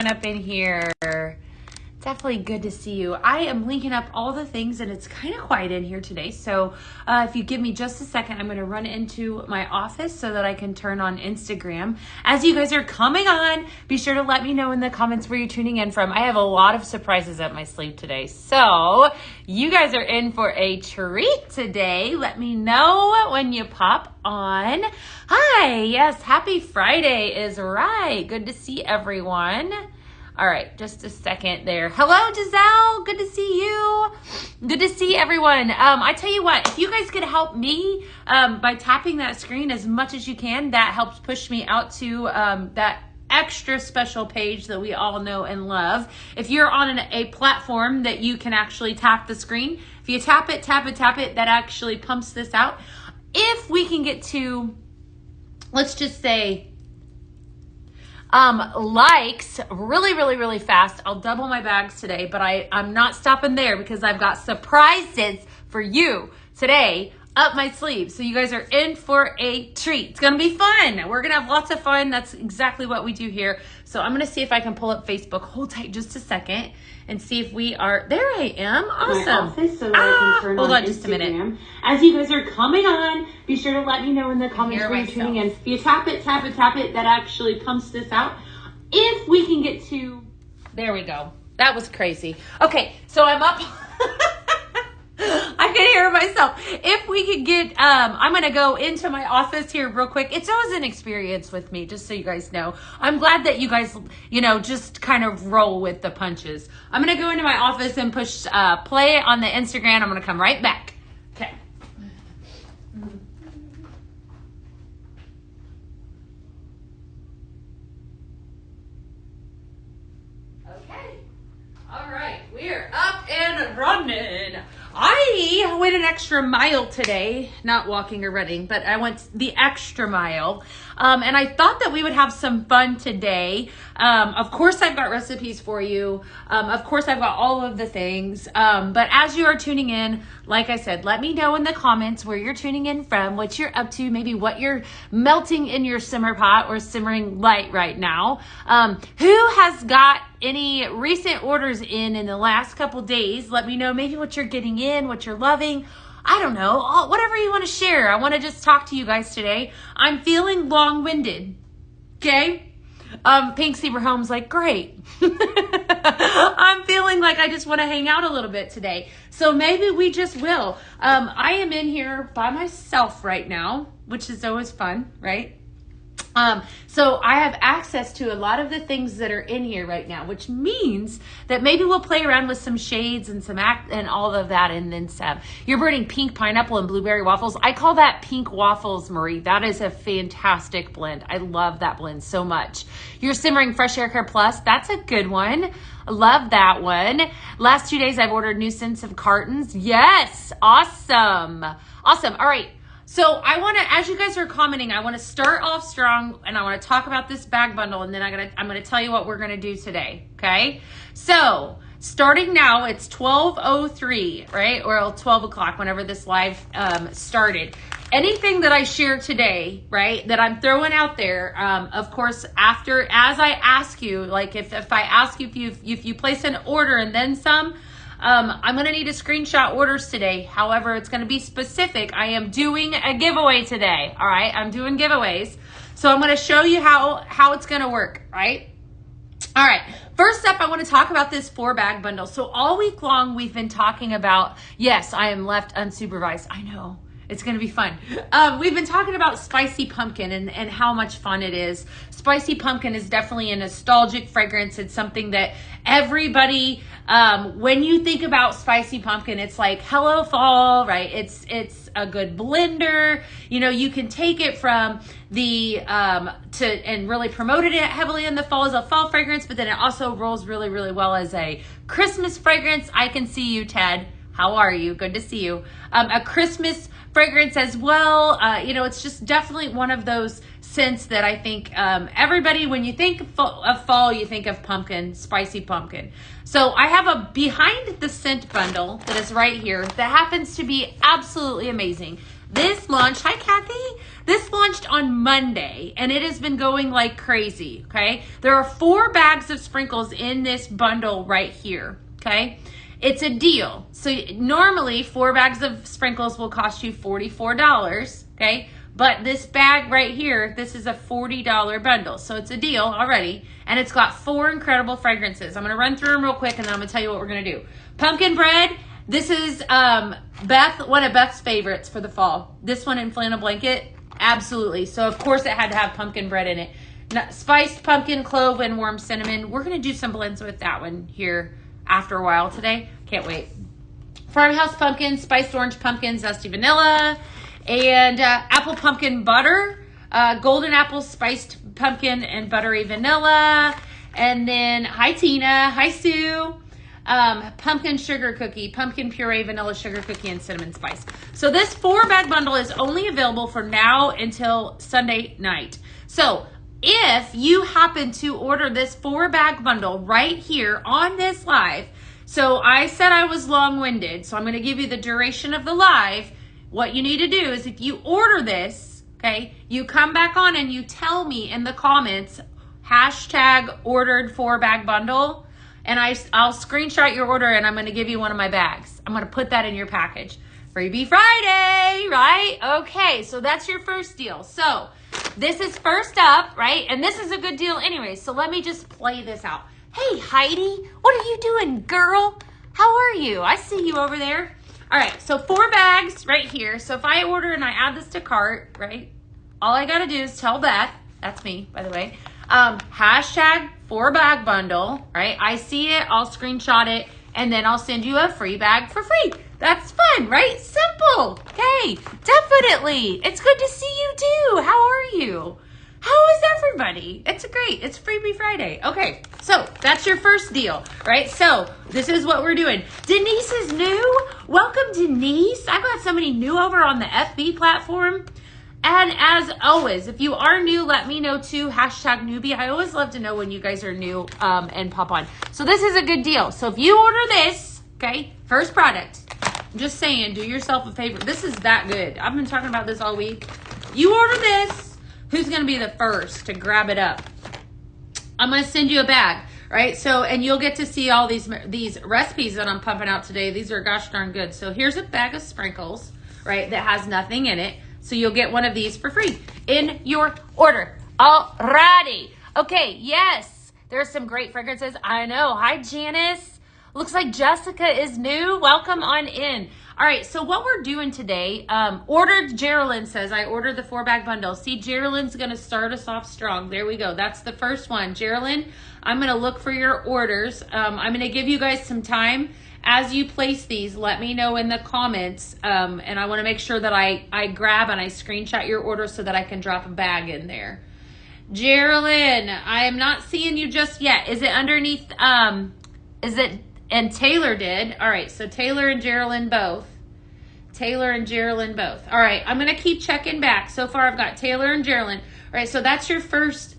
up in here. Definitely good to see you. I am linking up all the things and it's kind of quiet in here today. So if you give me just a second, I'm going to run into my office so that I can turn on Instagram. As you guys are coming on, be sure to let me know in the comments where you're tuning in from. I have a lot of surprises up my sleeve today. So you guys are in for a treat today. Let me know when you pop on. Hi, yes, happy Friday is right. Good to see everyone. All right, just a second there. Hello, Giselle. Good to see you. Good to see everyone. I tell you what, if you guys could help me by tapping that screen as much as you can, that helps push me out to that extra special page that we all know and love. If you're on a platform that you can actually tap the screen, if you tap it, that actually pumps this out. If we can get to, let's just say, likes really fast. I'll double my bags today, but I'm not stopping there because I've got surprises for you today up my sleeve. So you guys are in for a treat. It's going to be fun. We're going to have lots of fun. That's exactly what we do here. So I'm going to see if I can pull up Facebook. Hold tight just a second and see if we are, there I am. Awesome. My office so that I can turn hold on just Instagram. A minute. As you guys are coming on, be sure to let me know in the comments where you're tuning in. If you tap it, that actually pumps this out. If we can get to, there we go. That was crazy. Okay, so I'm up. I can hear myself. If we could get, I'm going to go into my office here real quick. It's always an experience with me, just so you guys know. I'm glad that you guys, just kind of roll with the punches. I'm going to go into my office and push play on the Instagram. I'm going to come right back. Okay. Okay. All right. We're up and running. I went an extra mile today, not walking or running, but I went the extra mile. And I thought that we would have some fun today. Of course, I've got recipes for you. Of course, I've got all of the things. But as you are tuning in, like I said, let me know in the comments where you're tuning in from, what you're up to, maybe what you're melting in your simmer pot or simmering light right now. Who has got any recent orders in the last couple days? Let me know maybe what you're getting in, what you're loving. I don't know, whatever you want to share. I want to just talk to you guys today. I'm feeling long-winded, okay? Pink Zebra Home's like, great. I'm feeling like I just want to hang out a little bit today. So maybe we just will. I am in here by myself right now, which is always fun, right? So I have access to a lot of the things that are in here right now, which means that maybe we'll play around with some shades and some and all of that. And then some, you're burning pink pineapple and blueberry waffles. I call that pink waffles, Marie. That is a fantastic blend. I love that blend so much. You're simmering Fresh Air Care Plus. That's a good one. I love that one. Last 2 days, I've ordered new scents of cartons. Yes. Awesome. Awesome. All right. So I want to, as you guys are commenting, I want to start off strong and I want to talk about this bag bundle and then I'm going to tell you what we're going to do today. Okay. So starting now, it's 12:03, right? Or 12 o'clock, whenever this live started. Anything that I share today, right, that I'm throwing out there, of course, as I ask you, like if I ask you if you place an order and then some, I'm going to need to screenshot orders today. However, it's going to be specific. I am doing a giveaway today. All right. I'm doing giveaways. So I'm going to show you how it's going to work. Right. All right. First up, I want to talk about this 4-bag bundle. So all week long, we've been talking about, yes, I am left unsupervised. I know. It's going to be fun. We've been talking about spicy pumpkin and how much fun it is. Spicy pumpkin is definitely a nostalgic fragrance. It's something that everybody, when you think about spicy pumpkin, it's like, hello fall, right? It's a good blender. You can take it from and really promoted it heavily in the fall as a fall fragrance, but then it also rolls really well as a Christmas fragrance. I can see you, Ted. How are you? Good to see you. A Christmas fragrance as well. It's just definitely one of those scents that I think everybody, when you think of fall, you think of pumpkin, spicy pumpkin. So I have a behind the scent bundle that is right here that happens to be absolutely amazing. This launched, hi Kathy, this launched on Monday and it has been going like crazy, okay? There are 4 bags of sprinkles in this bundle right here, okay? It's a deal. So normally 4 bags of sprinkles will cost you $44, okay? But this bag right here, this is a $40 bundle. So it's a deal already. And it's got 4 incredible fragrances. I'm going to run through them real quick and then I'm going to tell you what we're going to do. Pumpkin bread. This is one of Beth's favorites for the fall. This one in flannel blanket. Absolutely. So of course it had to have pumpkin bread in it. Spiced pumpkin, clove, and warm cinnamon. We're going to do some blends with that one here after a while today. Can't wait. Farmhouse pumpkin, spiced orange pumpkin, zesty vanilla, and apple pumpkin butter, golden apple spiced pumpkin and buttery vanilla, and then hi Tina, hi Sue, pumpkin sugar cookie, pumpkin puree, vanilla sugar cookie, and cinnamon spice. So this 4-bag bundle is only available for now until Sunday night. So if you happen to order this 4-bag bundle right here on this live, so I said I was long-winded, so I'm going to give you the duration of the live. What you need to do is if you order this, okay, you come back on and you tell me in the comments, hashtag ordered 4-bag bundle, and I'll screenshot your order and I'm going to give you one of my bags. I'm going to put that in your package. Freebie Friday, right? Okay, so that's your first deal. So this is first up, right? And this is a good deal anyway, so let me just play this out. Hey, Heidi, what are you doing, girl? How are you? I see you over there. All right, so 4 bags right here. So if I order and I add this to cart, right, all I got to do is tell Beth, that's me, by the way, hashtag 4-bag bundle, right? I see it, I'll screenshot it, and then I'll send you a free bag for free. That's fun, right? Simple. Okay, definitely. It's good to see you too. How are you? How is everybody? It's great. It's Freebie Friday. Okay, so that's your first deal, right? So this is what we're doing. Denise is new. Welcome, Denise. I've got somebody new over on the FB platform. And as always, if you are new, let me know too. Hashtag newbie. I always love to know when you guys are new and pop on. So this is a good deal. So if you order this, okay, first product, I'm just saying, do yourself a favor. This is that good. I've been talking about this all week. You order this. Who's going to be the first to grab it up? I'm going to send you a bag, right? So, and you'll get to see all these recipes that I'm pumping out today. These are gosh darn good. So here's a bag of sprinkles, right, that has nothing in it. So you'll get one of these for free in your order. Alrighty. Okay, yes, there's some great fragrances. I know. Hi, Janice. Looks like Jessica is new. Welcome on in. All right, so what we're doing today, ordered, Geraldine says, I ordered the 4-bag bundle. See, Geraldine's going to start us off strong. There we go. That's the first one. Geraldine, I'm going to look for your orders. I'm going to give you guys some time. As you place these, let me know in the comments, and I want to make sure that I grab and I screenshot your order so that I can drop a bag in there. Geraldine, I am not seeing you just yet. Is it underneath, is it... And Taylor did. All right, so Taylor and Geraldine both. Taylor and Geraldine both. All right, I'm going to keep checking back. So far, I've got Taylor and Geraldine. All right, so that's your first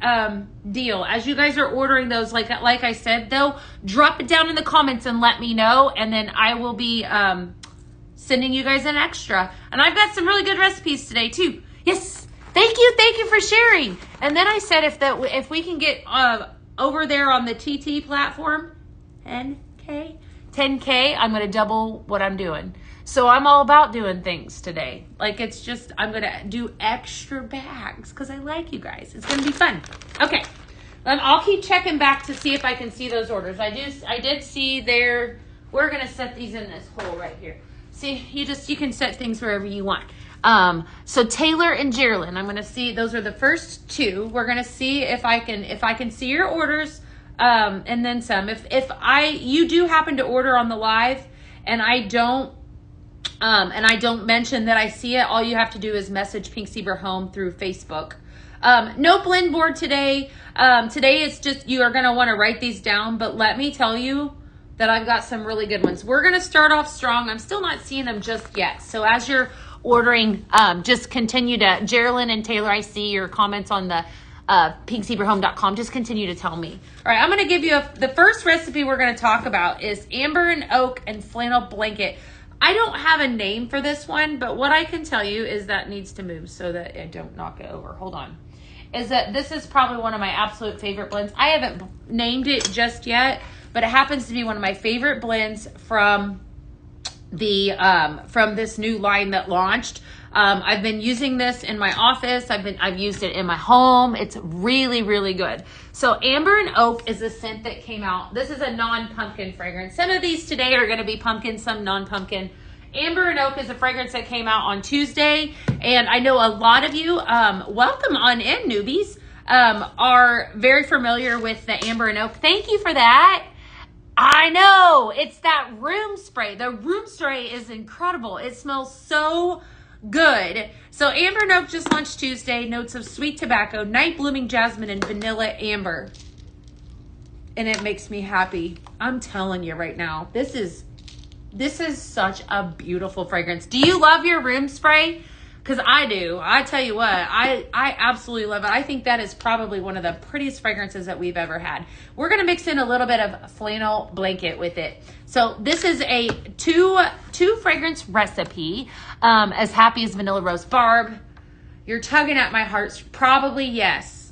deal. As you guys are ordering those, like I said, though, drop it down in the comments and let me know, and then I will be sending you guys an extra. And I've got some really good recipes today, too. Yes, thank you for sharing. And then I said if we can get over there on the TT platform, 10K, I'm going to double what I'm doing. So I'm all about doing things today. Like it's just, I'm going to do extra bags because I like you guys. It's going to be fun. Okay. I'll keep checking back to see if I can see those orders. I did see there. We're going to set these in this hole right here. See, you can set things wherever you want. So Taylor and Geraldine, I'm going to see, those are the first 2. We're going to see if I can see your orders. And then some. If you do happen to order on the live and I don't mention that I see it, all you have to do is message Pink Zebra Home through Facebook. No blend board today. Today it's just, you are going to want to write these down, but let me tell you that I've got some really good ones. We're going to start off strong. I'm still not seeing them just yet. So as you're ordering, just continue to, Geraldine and Taylor, I see your comments on the pinkzebrahome.com. Just continue to tell me. All right, I'm going to give you the first recipe we're going to talk about is amber and oak and flannel blanket. I don't have a name for this one, but what I can tell you is that needs to move so that I don't knock it over. Hold on. Is that this is probably one of my absolute favorite blends. I haven't named it just yet, but it happens to be one of my favorite blends from the from this new line that launched. I've been using this in my office. I've used it in my home. It's really, really good. So Amber and Oak is a scent that came out. This is a non-pumpkin fragrance. Some of these today are going to be pumpkin, some non-pumpkin. Amber and Oak is a fragrance that came out on Tuesday. And I know a lot of you, welcome on in, newbies, are very familiar with the Amber and Oak. Thank you for that. I know, it's that room spray. The room spray is incredible. It smells so good. So Amber and Oak just launched Tuesday. Notes of sweet tobacco, night blooming jasmine, and vanilla amber. And it makes me happy. I'm telling you right now, this is such a beautiful fragrance. Do you love your room spray? Because I do. I tell you what, I absolutely love it. I think that is probably one of the prettiest fragrances that we've ever had. We're going to mix in a little bit of flannel blanket with it. So this is a two fragrance recipe. As happy as vanilla rose. Barb, you're tugging at my heart. Probably yes.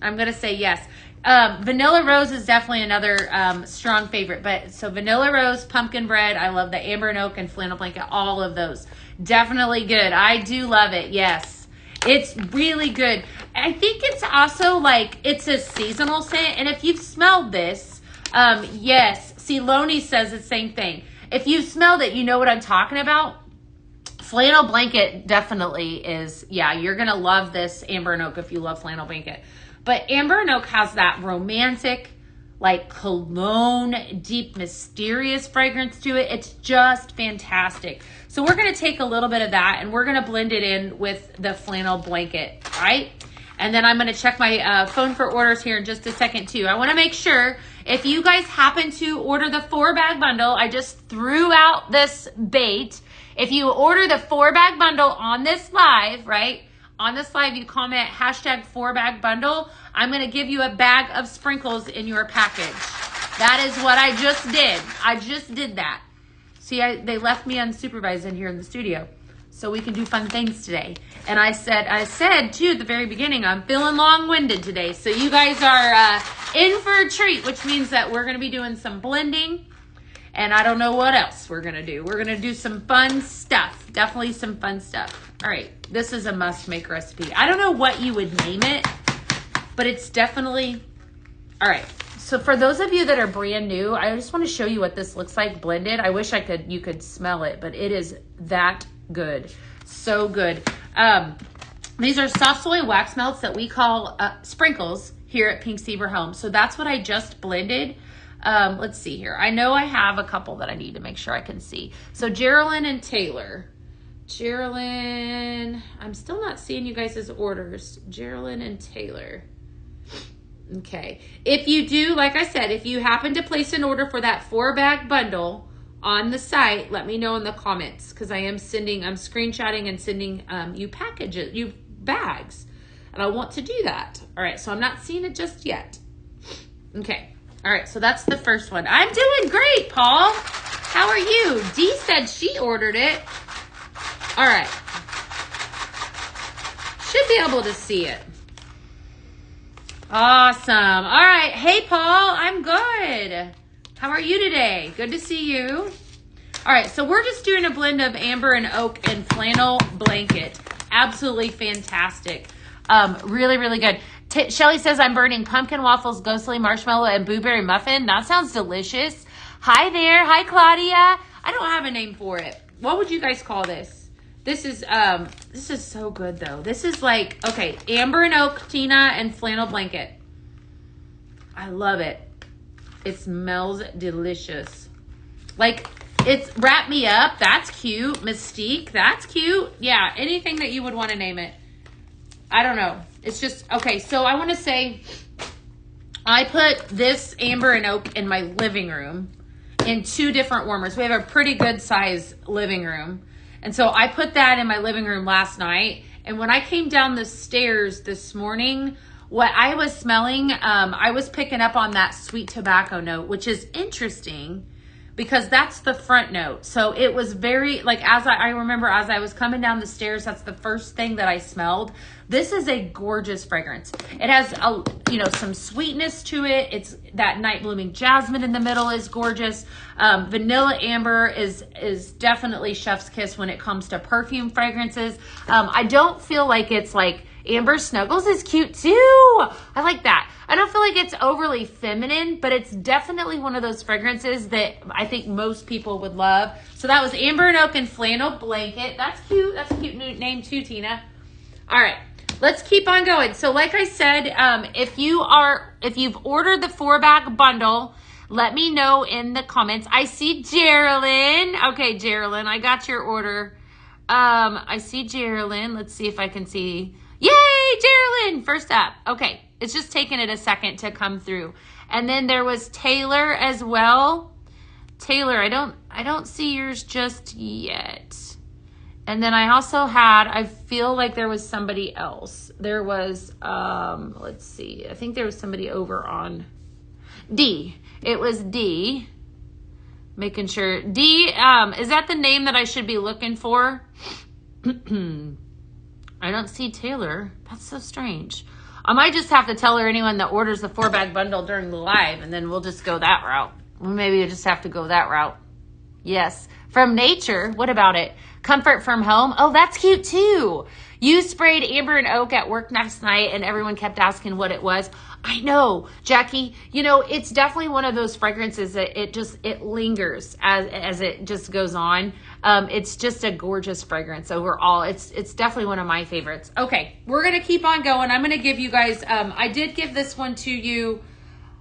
I'm going to say yes. Vanilla rose is definitely another strong favorite. But so vanilla rose, pumpkin bread. I love the Amber and Oak and flannel blanket. All of those. Definitely good. I do love it. Yes. It's really good. I think it's also like it's a seasonal scent. And if you've smelled this, yes. See, Loney says the same thing. If you've smelled it, you know what I'm talking about. Flannel blanket definitely is, yeah, you're going to love this Amber and Oak if you love flannel blanket. But Amber and Oak has that romantic, like cologne, deep, mysterious fragrance to it. It's just fantastic. So we're going to take a little bit of that and we're going to blend it in with the flannel blanket, all right? And then I'm going to check my phone for orders here in just a second too. I want to make sure if you guys happen to order the 4-bag bundle, I just threw out this bait. If you order the 4-bag bundle on this live, right? On this live, you comment hashtag 4-bag bundle. I'm going to give you a bag of sprinkles in your package. That is what I just did. I just did that. See, they left me unsupervised in here in the studio so we can do fun things today. And I said too at the very beginning, I'm feeling long-winded today. So you guys are in for a treat, which means that we're going to be doing some blending. And I don't know what else we're going to do. We're going to do some fun stuff. Definitely some fun stuff. All right. This is a must-make recipe. I don't know what you would name it, but it's definitely... All right. So for those of you that are brand new, I just want to show you what this looks like blended. I wish you could smell it, but it is that good. So good. These are soft soy wax melts that we call sprinkles here at Pink Zebra Home. So that's what I just blended. Let's see here. I know I have a couple that I need to make sure I can see. So Geraldine and Taylor. Geraldine, I'm still not seeing you guys' orders. Geraldine and Taylor. Okay. If you do, like I said, if you happen to place an order for that 4-bag bundle on the site, let me know in the comments because I'm screenshotting and sending you bags. And I want to do that. All right. So I'm not seeing it just yet. Okay. All right. So that's the first one. I'm doing great, Paul. How are you? Dee said she ordered it. All right. Should be able to see it. Awesome. All right. Hey, Paul. I'm good. How are you today? Good to see you. All right. So we're just doing a blend of Amber and Oak and flannel blanket. Absolutely fantastic. Really, really good. Shelly says, I'm burning pumpkin waffles, ghostly marshmallow, and blueberry muffin. That sounds delicious. Hi there. Hi, Claudia. I don't have a name for it. What would you guys call this? This is so good though. This is like, okay, Amber and Oak, Tina, and flannel blanket. I love it. It smells delicious. Like, it's Wrap Me Up. That's cute. Mystique. That's cute. Yeah, anything that you would want to name it. I don't know. It's just, okay, so I want to say, I put this Amber and Oak in my living room in 2 different warmers. We have a pretty good size living room. And so I put that in my living room last night. And when I came down the stairs this morning, what I was smelling, I was picking up on that sweet tobacco note, which is interesting because that's the front note. So it was very, like, as I remember as I was coming down the stairs, that's the first thing that I smelled. This is a gorgeous fragrance. It has some sweetness to it. It's that night blooming jasmine in the middle is gorgeous. Vanilla amber is definitely chef's kiss when it comes to perfume fragrances. I don't feel like it's like Amber Snuggles is cute too. I like that. I don't feel like it's overly feminine, but it's definitely one of those fragrances that I think most people would love. So that was Amber and Oak and Flannel Blanket. That's cute. That's a cute new name too, Tina. All right, let's keep on going. So like I said, if you've ordered the 4-bag bundle, let me know in the comments. I see Geraldine. Okay, Geraldine, I got your order. I see Geraldine. Let's see if I can see. Yay, Geraldine, first up. Okay, it's just taking it a second to come through. And then there was Taylor as well. Taylor, I don't see yours just yet. And then I also had, I feel like there was somebody else. There was, let's see. I think there was somebody over on D. It was D. Making sure. D, is that the name that I should be looking for? I don't see Taylor. That's so strange. I might just have to tell her anyone that orders the 4-bag bundle during the live, and then we'll just go that route. Maybe we just have to go that route. Yes. From Nature. What about it? Comfort from Home. Oh, that's cute too. You sprayed Amber and Oak at work last night, and everyone kept asking what it was. I know, Jackie. It's definitely one of those fragrances that it lingers as it just goes on. It's just a gorgeous fragrance overall. It's definitely one of my favorites. Okay, we're gonna keep on going. I'm gonna give you guys. I did give this one to you,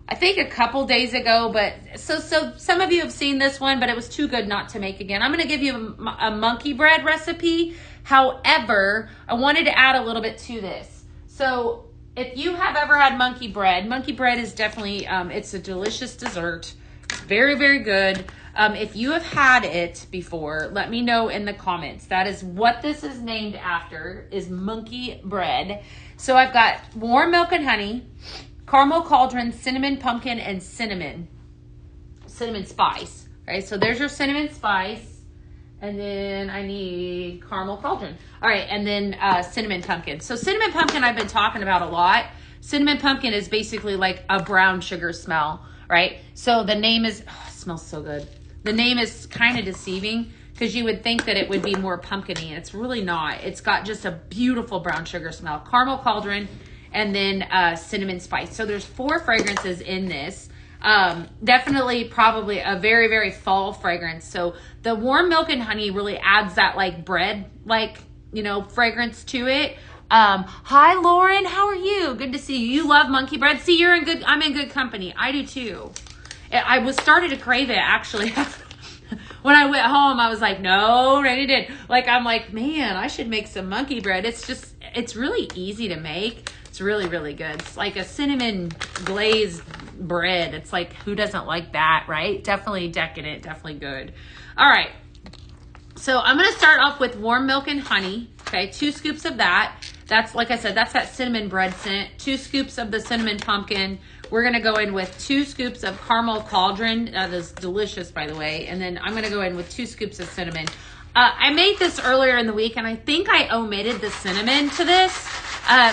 I think a couple days ago, but so some of you have seen this one, but it was too good not to make again. I'm gonna give you a monkey bread recipe. However, I wanted to add a little bit to this. So if you have ever had monkey bread is definitely, it's a delicious dessert. It's very, very good. If you have had it before, let me know in the comments. That is what this is named after, is monkey bread. So I've got warm milk and honey, caramel cauldron, cinnamon pumpkin, and cinnamon spice. Right, so there's your cinnamon spice. And then I need caramel cauldron. All right, and then cinnamon pumpkin. So cinnamon pumpkin I've been talking about a lot. Cinnamon pumpkin is basically like a brown sugar smell, right? So the name is, oh, it smells so good. The name is kind of deceiving because you would think that it would be more pumpkin-y. It's really not. It's got just a beautiful brown sugar smell. Caramel cauldron and then cinnamon spice. So there's 4 fragrances in this. Definitely probably a very, very fall fragrance. So the warm milk and honey really adds that like bread, fragrance to it. Hi, Lauren. How are you? Good to see you. You love monkey bread. See, I'm in good company. I do too. I was started to crave it actually. When I went home, I was like, no, Randy did. I'm like, man, I should make some monkey bread. It's really easy to make. It's really, really good. It's like a cinnamon glazed bread. It's like, who doesn't like that, right? Definitely decadent, definitely good. All right. So I'm going to start off with warm milk and honey. Okay, 2 scoops of that. That's, like I said, that's that cinnamon bread scent. 2 scoops of the cinnamon pumpkin. We're going to go in with 2 scoops of caramel cauldron. That is delicious, by the way. And then I'm going to go in with 2 scoops of cinnamon. I made this earlier in the week, and I think I omitted the cinnamon to this.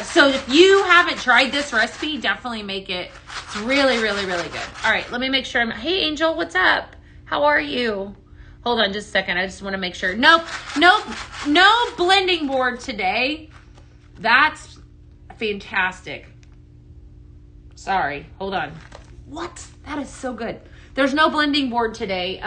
So if you haven't tried this recipe, definitely make it. It's really, really, really good. All right, let me make sure hey, Angel, what's up? How are you? Hold on just a second. I just want to make sure. Nope, no blending board today. That's fantastic. Sorry, hold on. What? That is so good. There's no blending board today.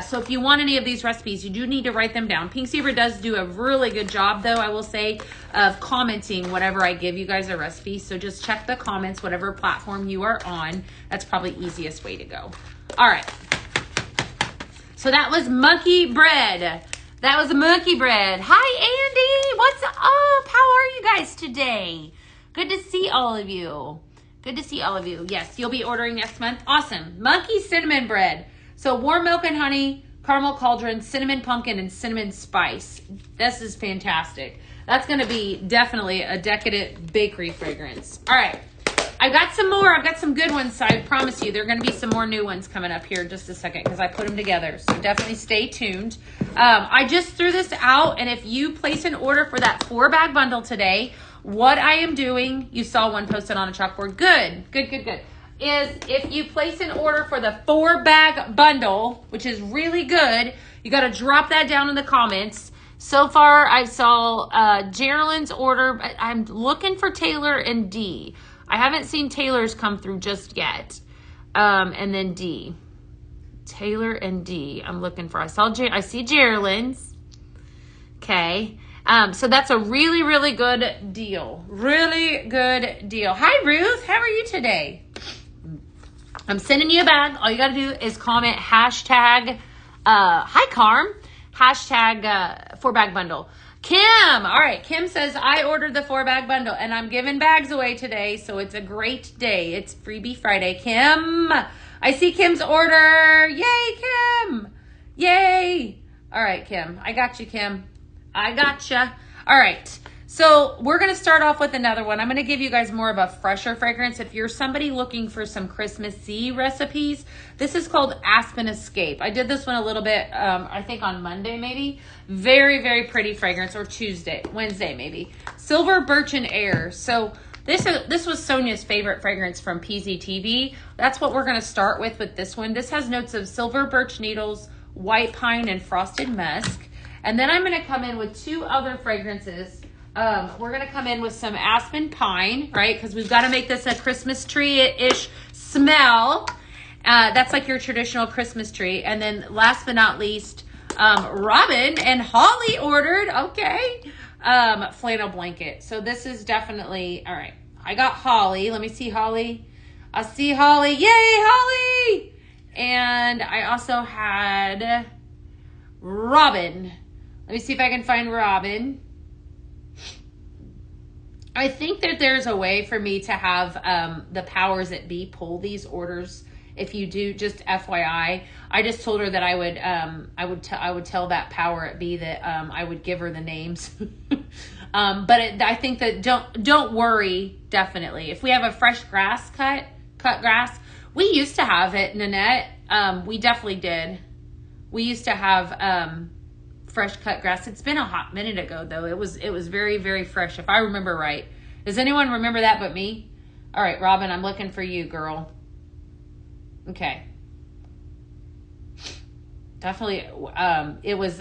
So if you want any of these recipes, you do need to write them down. Pink Zebra does do a really good job, though, I will say, of commenting whenever I give you guys a recipe. So just check the comments, whatever platform you are on. That's probably the easiest way to go. All right. So that was monkey bread. That was a monkey bread. Hi, Andy. What's up? How are you guys today? Good to see all of you. Good to see all of you. Yes, you'll be ordering next month. Awesome. Monkey cinnamon bread. So warm milk and honey, caramel cauldron, cinnamon pumpkin, and cinnamon spice. This is fantastic. That's going to be definitely a decadent bakery fragrance. All right. I got some more. I've got some good ones. So I promise you, there are going to be some more new ones coming up here in just a second because I put them together. So definitely stay tuned. I just threw this out, and if you place an order for that 4-bag bundle today, what I am doing, you saw one posted on a chalkboard. Good. Is if you place an order for the 4-bag bundle, which is really good, you got to drop that down in the comments. So far, I saw Geraldine's order, but I'm looking for Taylor and D. I haven't seen Taylor's come through just yet. And then D. Taylor and D. I'm looking for. I see Geraldine's. Okay. So that's a really, really good deal. Really good deal. Hi, Ruth. How are you today? I'm sending you a bag. All you got to do is comment hashtag, hi, Carm, hashtag 4-bag bundle. Kim, all right. Kim says, I ordered the 4-bag bundle and I'm giving bags away today. So it's a great day. It's Freebie Friday. Kim, I see Kim's order. Yay, Kim. Yay. All right, Kim. I got you, Kim. I gotcha. All right. So we're going to start off with another one. I'm going to give you guys more of a fresher fragrance. If you're somebody looking for some Christmassy recipes, this is called Aspen Escape. I did this one a little bit, I think on Monday maybe. Very, very pretty fragrance, or Wednesday maybe. Silver Birch and Air. So this was Sonia's favorite fragrance from PZTV. That's what we're going to start with this one. This has notes of silver birch needles, white pine, and frosted musk. And then I'm going to come in with 2 other fragrances. We're going to come in with some aspen pine, right? Because we've got to make this a Christmas tree-ish smell. That's like your traditional Christmas tree. And then last but not least, Robin and Holly ordered, okay, flannel blanket. So this is definitely, all right. I got Holly. Let me see Holly. I see Holly. Yay, Holly! And I also had Robin. Let me see if I can find Robin. I think that there's a way for me to have the powers that be pull these orders. If you do, just FYI, I just told her that I would tell that power at be that I would give her the names. I think that don't worry. Definitely, if we have a fresh grass cut grass, we used to have it, Nanette. We definitely did. We used to have fresh cut grass. It's been a hot minute ago though. It was very, very fresh, if I remember right. Does anyone remember that but me? All right, Robin, I'm looking for you, girl. Okay. Definitely, it was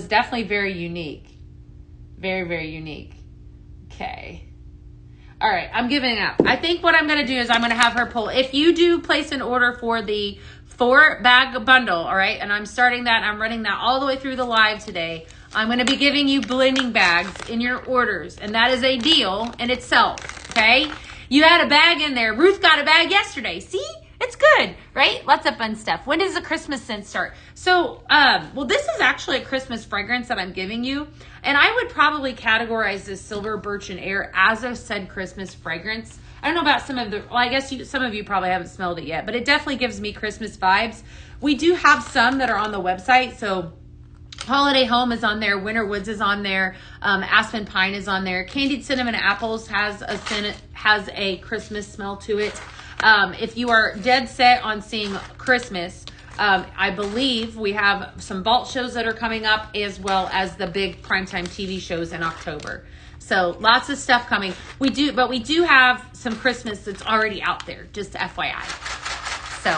definitely very unique. Very, very unique. Okay. All right, I'm giving up. I think what I'm going to do is I'm going to have her pull. If you do place an order for the 4-bag bundle, all right, and I'm starting that, I'm running that all the way through the live today. I'm going to be giving you blending bags in your orders, and that is a deal in itself, okay? You had a bag in there. Ruth got a bag yesterday. See? It's good, right? Lots of fun stuff. When does the Christmas scent start? So, well, this is actually a Christmas fragrance that I'm giving you, and I would probably categorize this Silver Birch and Air as a said Christmas fragrance. I don't know about some of the, well, I guess some of you probably haven't smelled it yet, but it definitely gives me Christmas vibes. We do have some that are on the website. So Holiday Home is on there. Winter Woods is on there. Aspen Pine is on there. Candied Cinnamon Apples has a Christmas smell to it. If you are dead set on seeing Christmas, I believe we have some vault shows that are coming up, as well as the big primetime TV shows in October. So lots of stuff coming. We do have some Christmas that's already out there, just FYI. So,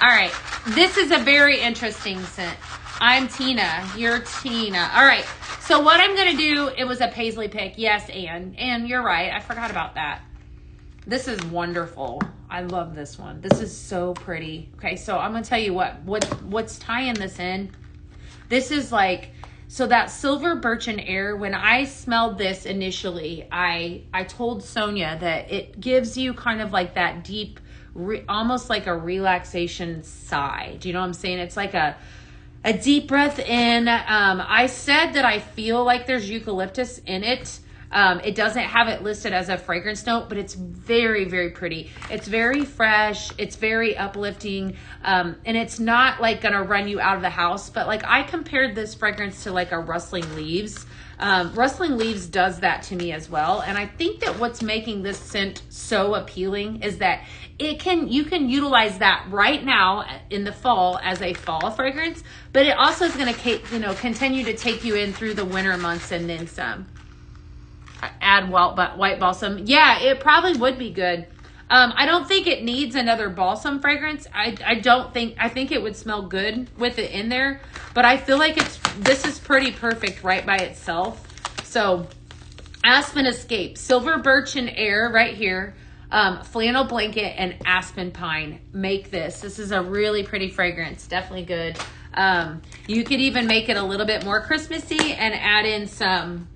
all right. This is a very interesting scent. I'm Tina. You're Tina. All right. So what I'm going to do, it was a paisley pick. Yes, and you're right. I forgot about that. This is wonderful. I love this one. This is so pretty. Okay, so I'm going to tell you what's tying this in. This is like, so that Silver Birch and Air, when I smelled this initially, I told Sonia that it gives you kind of like that deep, almost like a relaxation sigh. Do you know what I'm saying? It's like a deep breath in. I said that I feel like there's eucalyptus in it. It doesn't have it listed as a fragrance note, but it's very, very pretty. It's very fresh. It's very uplifting. And it's not like gonna run you out of the house, but like I compared this fragrance to like a Rustling Leaves. Rustling Leaves does that to me as well. And I think that what's making this scent so appealing is that you can utilize that right now in the fall as a fall fragrance, but it also is going to, continue to take you in through the winter months and then some. Add white balsam. Yeah, it probably would be good. I don't think it needs another balsam fragrance. I think it would smell good with it in there, but I feel like this is pretty perfect right by itself. So Aspen Escape, Silver Birch and Air right here, Flannel Blanket and Aspen Pine. Make this. This is a really pretty fragrance. Definitely good. You could even make it a little bit more Christmassy and add in some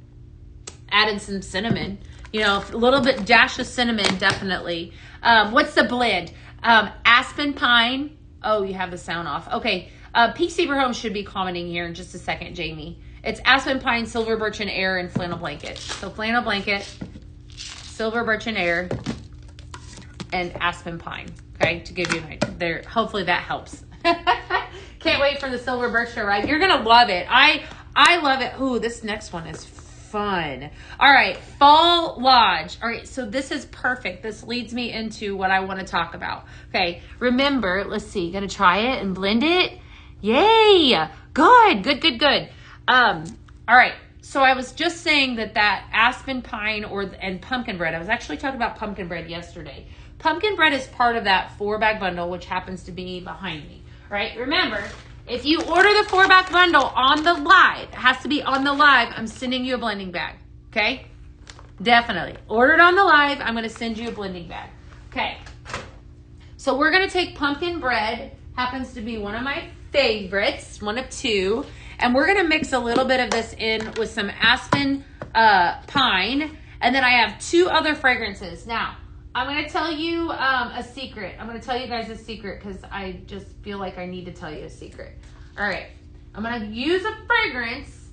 cinnamon. A little bit dash of cinnamon, definitely. What's the blend? Aspen Pine. Oh, you have the sound off. Okay. Pink Zebra Home should be commenting here in just a second, Jamie. It's Aspen Pine, Silver Birch and Air, and Flannel Blanket. So Flannel Blanket, Silver Birch and Air, and Aspen Pine. Okay, to give you an idea. There. Hopefully that helps. Can't wait for the Silver Birch to arrive. You're gonna love it. I love it. Ooh, this next one is fun. All right, Fall Lodge. All right, so this is perfect. This leads me into what I want to talk about. Okay, remember, let's see, gonna try it and blend it. Yay! Good. All right, so I was just saying that Aspen Pine and Pumpkin Bread. I was actually talking about Pumpkin Bread yesterday. Pumpkin Bread is part of that 4-bag bundle, which happens to be behind me. Right? Remember, if you order the 4-bag bundle on the live, it has to be on the live, I'm sending you a blending bag. Okay? Definitely. Order it on the live, I'm going to send you a blending bag. Okay. So we're going to take Pumpkin Bread, happens to be one of my favorites, one of two, and we're going to mix a little bit of this in with some Aspen Pine, and then I have 2 other fragrances. Now, I'm going to tell you a secret. I'm going to tell you guys a secret because I just feel like I need to tell you a secret. All right. I'm going to use a fragrance.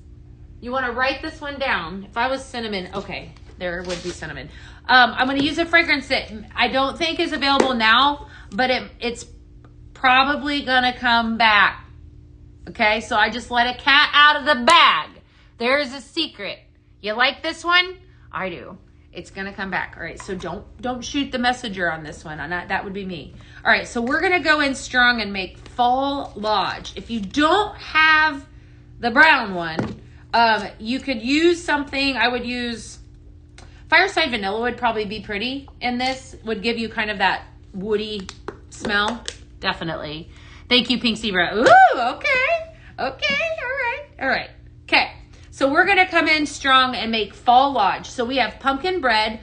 You want to write this one down. If I was cinnamon, okay, there would be cinnamon. I'm going to use a fragrance that I don't think is available now, but it's probably going to come back. Okay, so I just let a cat out of the bag. There's a secret. You like this one? I do. It's going to come back. All right, so don't shoot the messenger on this one. That would be me. All right, so we're going to go in strong and make Fall Lodge. If you don't have the brown one, you could use something. I would use Fireside Vanilla would probably be pretty in this. Would give you kind of that woody smell. Definitely. Thank you, Pink Zebra. Ooh, okay. All right. Okay. So we're going to come in strong and make Fall Lodge. So we have Pumpkin Bread.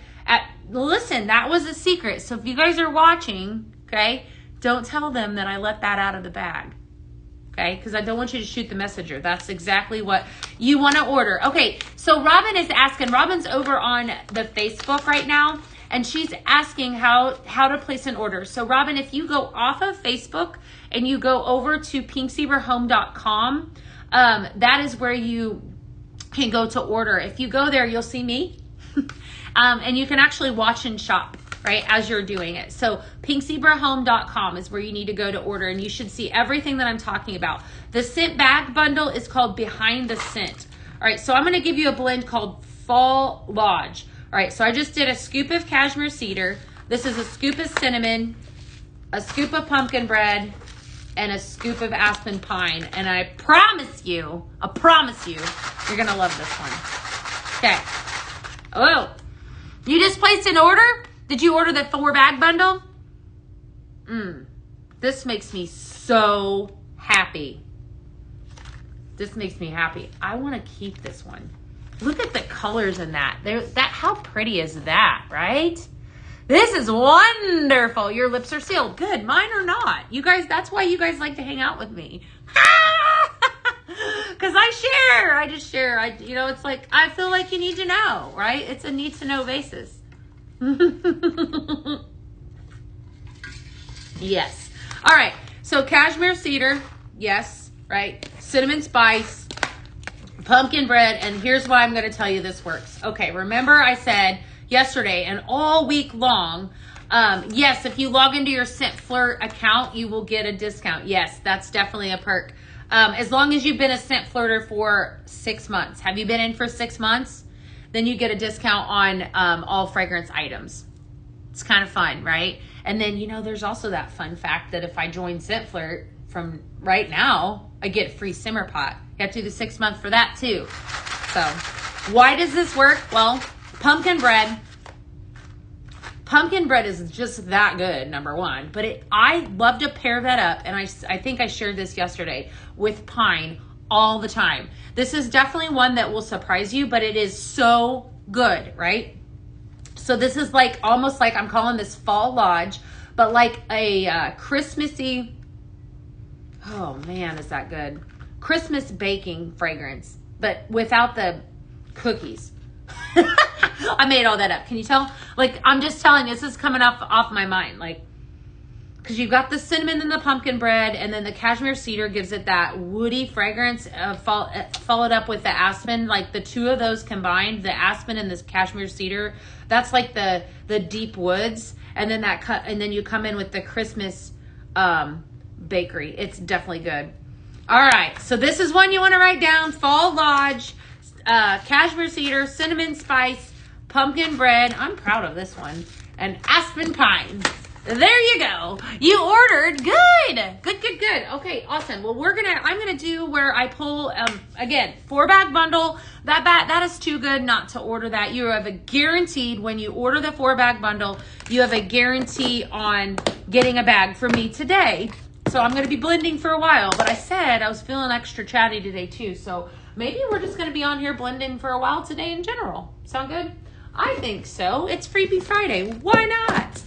Listen, that was a secret. So if you guys are watching, okay, don't tell them that I let that out of the bag. Okay, because I don't want you to shoot the messenger. That's exactly what you want to order. Okay, so Robin is asking. Robin's over on the Facebook right now, and she's asking how to place an order. So Robin, if you go off of Facebook and you go over to pinkzebrahome.com, that is where you can go to order. If you go there, you'll see me. And you can actually watch and shop, right, as you're doing it. So pinkzebrahome.com is where you need to go to order, and you should see everything that I'm talking about. The scent bag bundle is called Behind the Scent. All right, so I'm going to give you a blend called Fall Lodge. All right, so I just did a scoop of cashmere cedar. This is a scoop of cinnamon, a scoop of pumpkin bread, and a scoop of aspen pine. And I promise you, you're going to love this one. Okay. Oh, you just placed an order? Did you order the 4-bag bundle? This makes me so happy. This makes me happy. I want to keep this one. Look at the colors in that. How pretty is that, right? This is wonderful. Your lips are sealed. Good. Mine are not. You guys, that's why you guys like to hang out with me. Because I just share. It's like, I feel like you need to know, right? It's a need to know basis. Yes. All right. So cashmere cedar. Yes. Right. Cinnamon spice. Pumpkin bread, and here's why I'm going to tell you this works. Okay, remember I said yesterday and all week long, yes, if you log into your Scent Flirt account, you will get a discount. Yes, that's definitely a perk. As long as you've been a Scent Flirter for 6 months. Have you been in for 6 months? Then you get a discount on all fragrance items. It's kind of fun, right? And then, you know, there's also that fun fact that if I join Scent Flirt from right now, I get a free simmer pot. You have to do the 6 month for that too. So why does this work? Well, pumpkin bread is just that good, number one. But I love to pair that up, and I think I shared this yesterday, with pine all the time. This is definitely one that will surprise you, but it is so good, right? So this is like almost like, I'm calling this Fall Lodge, but like a Christmassy, oh man, is that good? Christmas baking fragrance, but without the cookies. I made all that up. Can you tell? Like, I'm just telling you, this is coming off my mind. Like, because you've got the cinnamon and the pumpkin bread, and then the cashmere cedar gives it that woody fragrance, followed up with the aspen. Like, the two of those combined, the aspen and this cashmere cedar, that's like the deep woods. And then and then you come in with the Christmas bakery. It's definitely good. All right, so this is one you want to write down: Fall Lodge, cashmere cedar, cinnamon spice, pumpkin bread. I'm proud of this one. And aspen pine. There you go. You ordered. Good. Okay, awesome. Well, I'm gonna do where I pull again, 4-bag bundle. That is too good not to order that. You have a guaranteed, when you order the 4-bag bundle, you have a guarantee on getting a bag from me today. So I'm gonna be blending for a while, but I said I was feeling extra chatty today too. So maybe we're just gonna be on here blending for a while today in general. Sound good? I think so. It's Freebie Friday. Why not?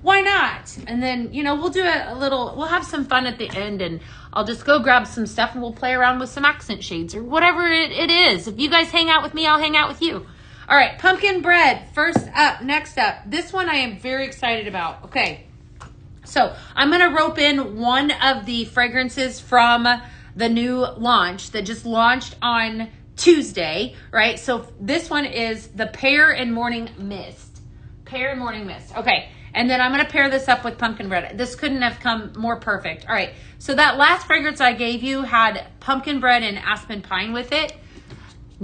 Why not? And then, you know, we'll do we'll have some fun at the end, and I'll just go grab some stuff and we'll play around with some accent shades or whatever it is. If you guys hang out with me, I'll hang out with you. All right, pumpkin bread. Next up. This one I am very excited about. Okay, so I'm going to rope in one of the fragrances from the new launch that just launched on Tuesday, right? So this one is the Pear and Morning Mist. Pear and Morning Mist. Okay. And then I'm going to pair this up with pumpkin bread. This couldn't have come more perfect. All right. So that last fragrance I gave you had pumpkin bread and aspen pine with it.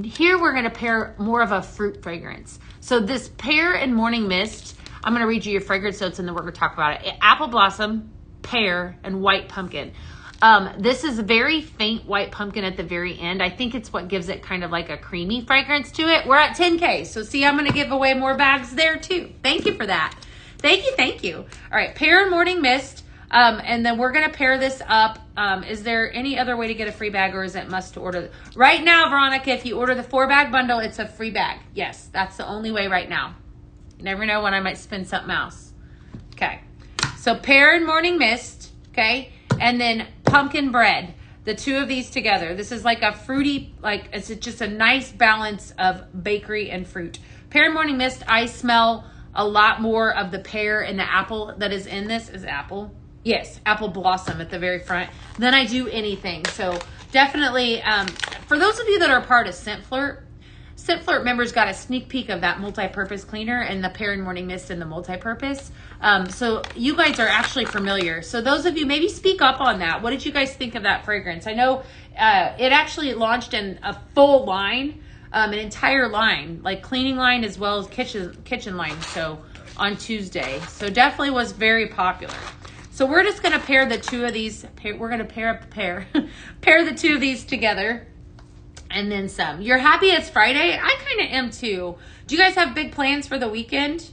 Here we're going to pair more of a fruit fragrance. So this Pear and Morning Mist, I'm going to read you your fragrance notes and then we're going to talk about it. Apple blossom, pear, and white pumpkin. This is a very faint white pumpkin at the very end. I think it's what gives it kind of like a creamy fragrance to it. We're at 10K. So see, I'm going to give away more bags there too. Thank you for that. Thank you. All right, Pear and Morning Mist, and then we're going to pair this up. Is there any other way to get a free bag, or is it must to order? Right now, Veronica, if you order the 4-bag bundle, it's a free bag. Yes, that's the only way right now. You never know when I might spin something else. Okay, so Pear and Morning Mist, okay, and then pumpkin bread. The two of these together. This is like a fruity, like it's just a nice balance of bakery and fruit. Pear and Morning Mist, I smell a lot more of the pear and the apple that is in this. Is apple? Yes, apple blossom at the very front than I do anything. So definitely, for those of you that are part of Scent Flirt members got a sneak peek of that multi-purpose cleaner and the Pear and Morning Mist and the multi-purpose. So you guys are actually familiar. So those of you, maybe speak up on that. What did you guys think of that fragrance? I know it actually launched in a full line, an entire line, like cleaning line as well as kitchen line. So on Tuesday, so definitely was very popular. So we're just going to pair the two of these. We're going to pair the two of these together, and then some. You're happy it's Friday? I kind of am too. Do you guys have big plans for the weekend?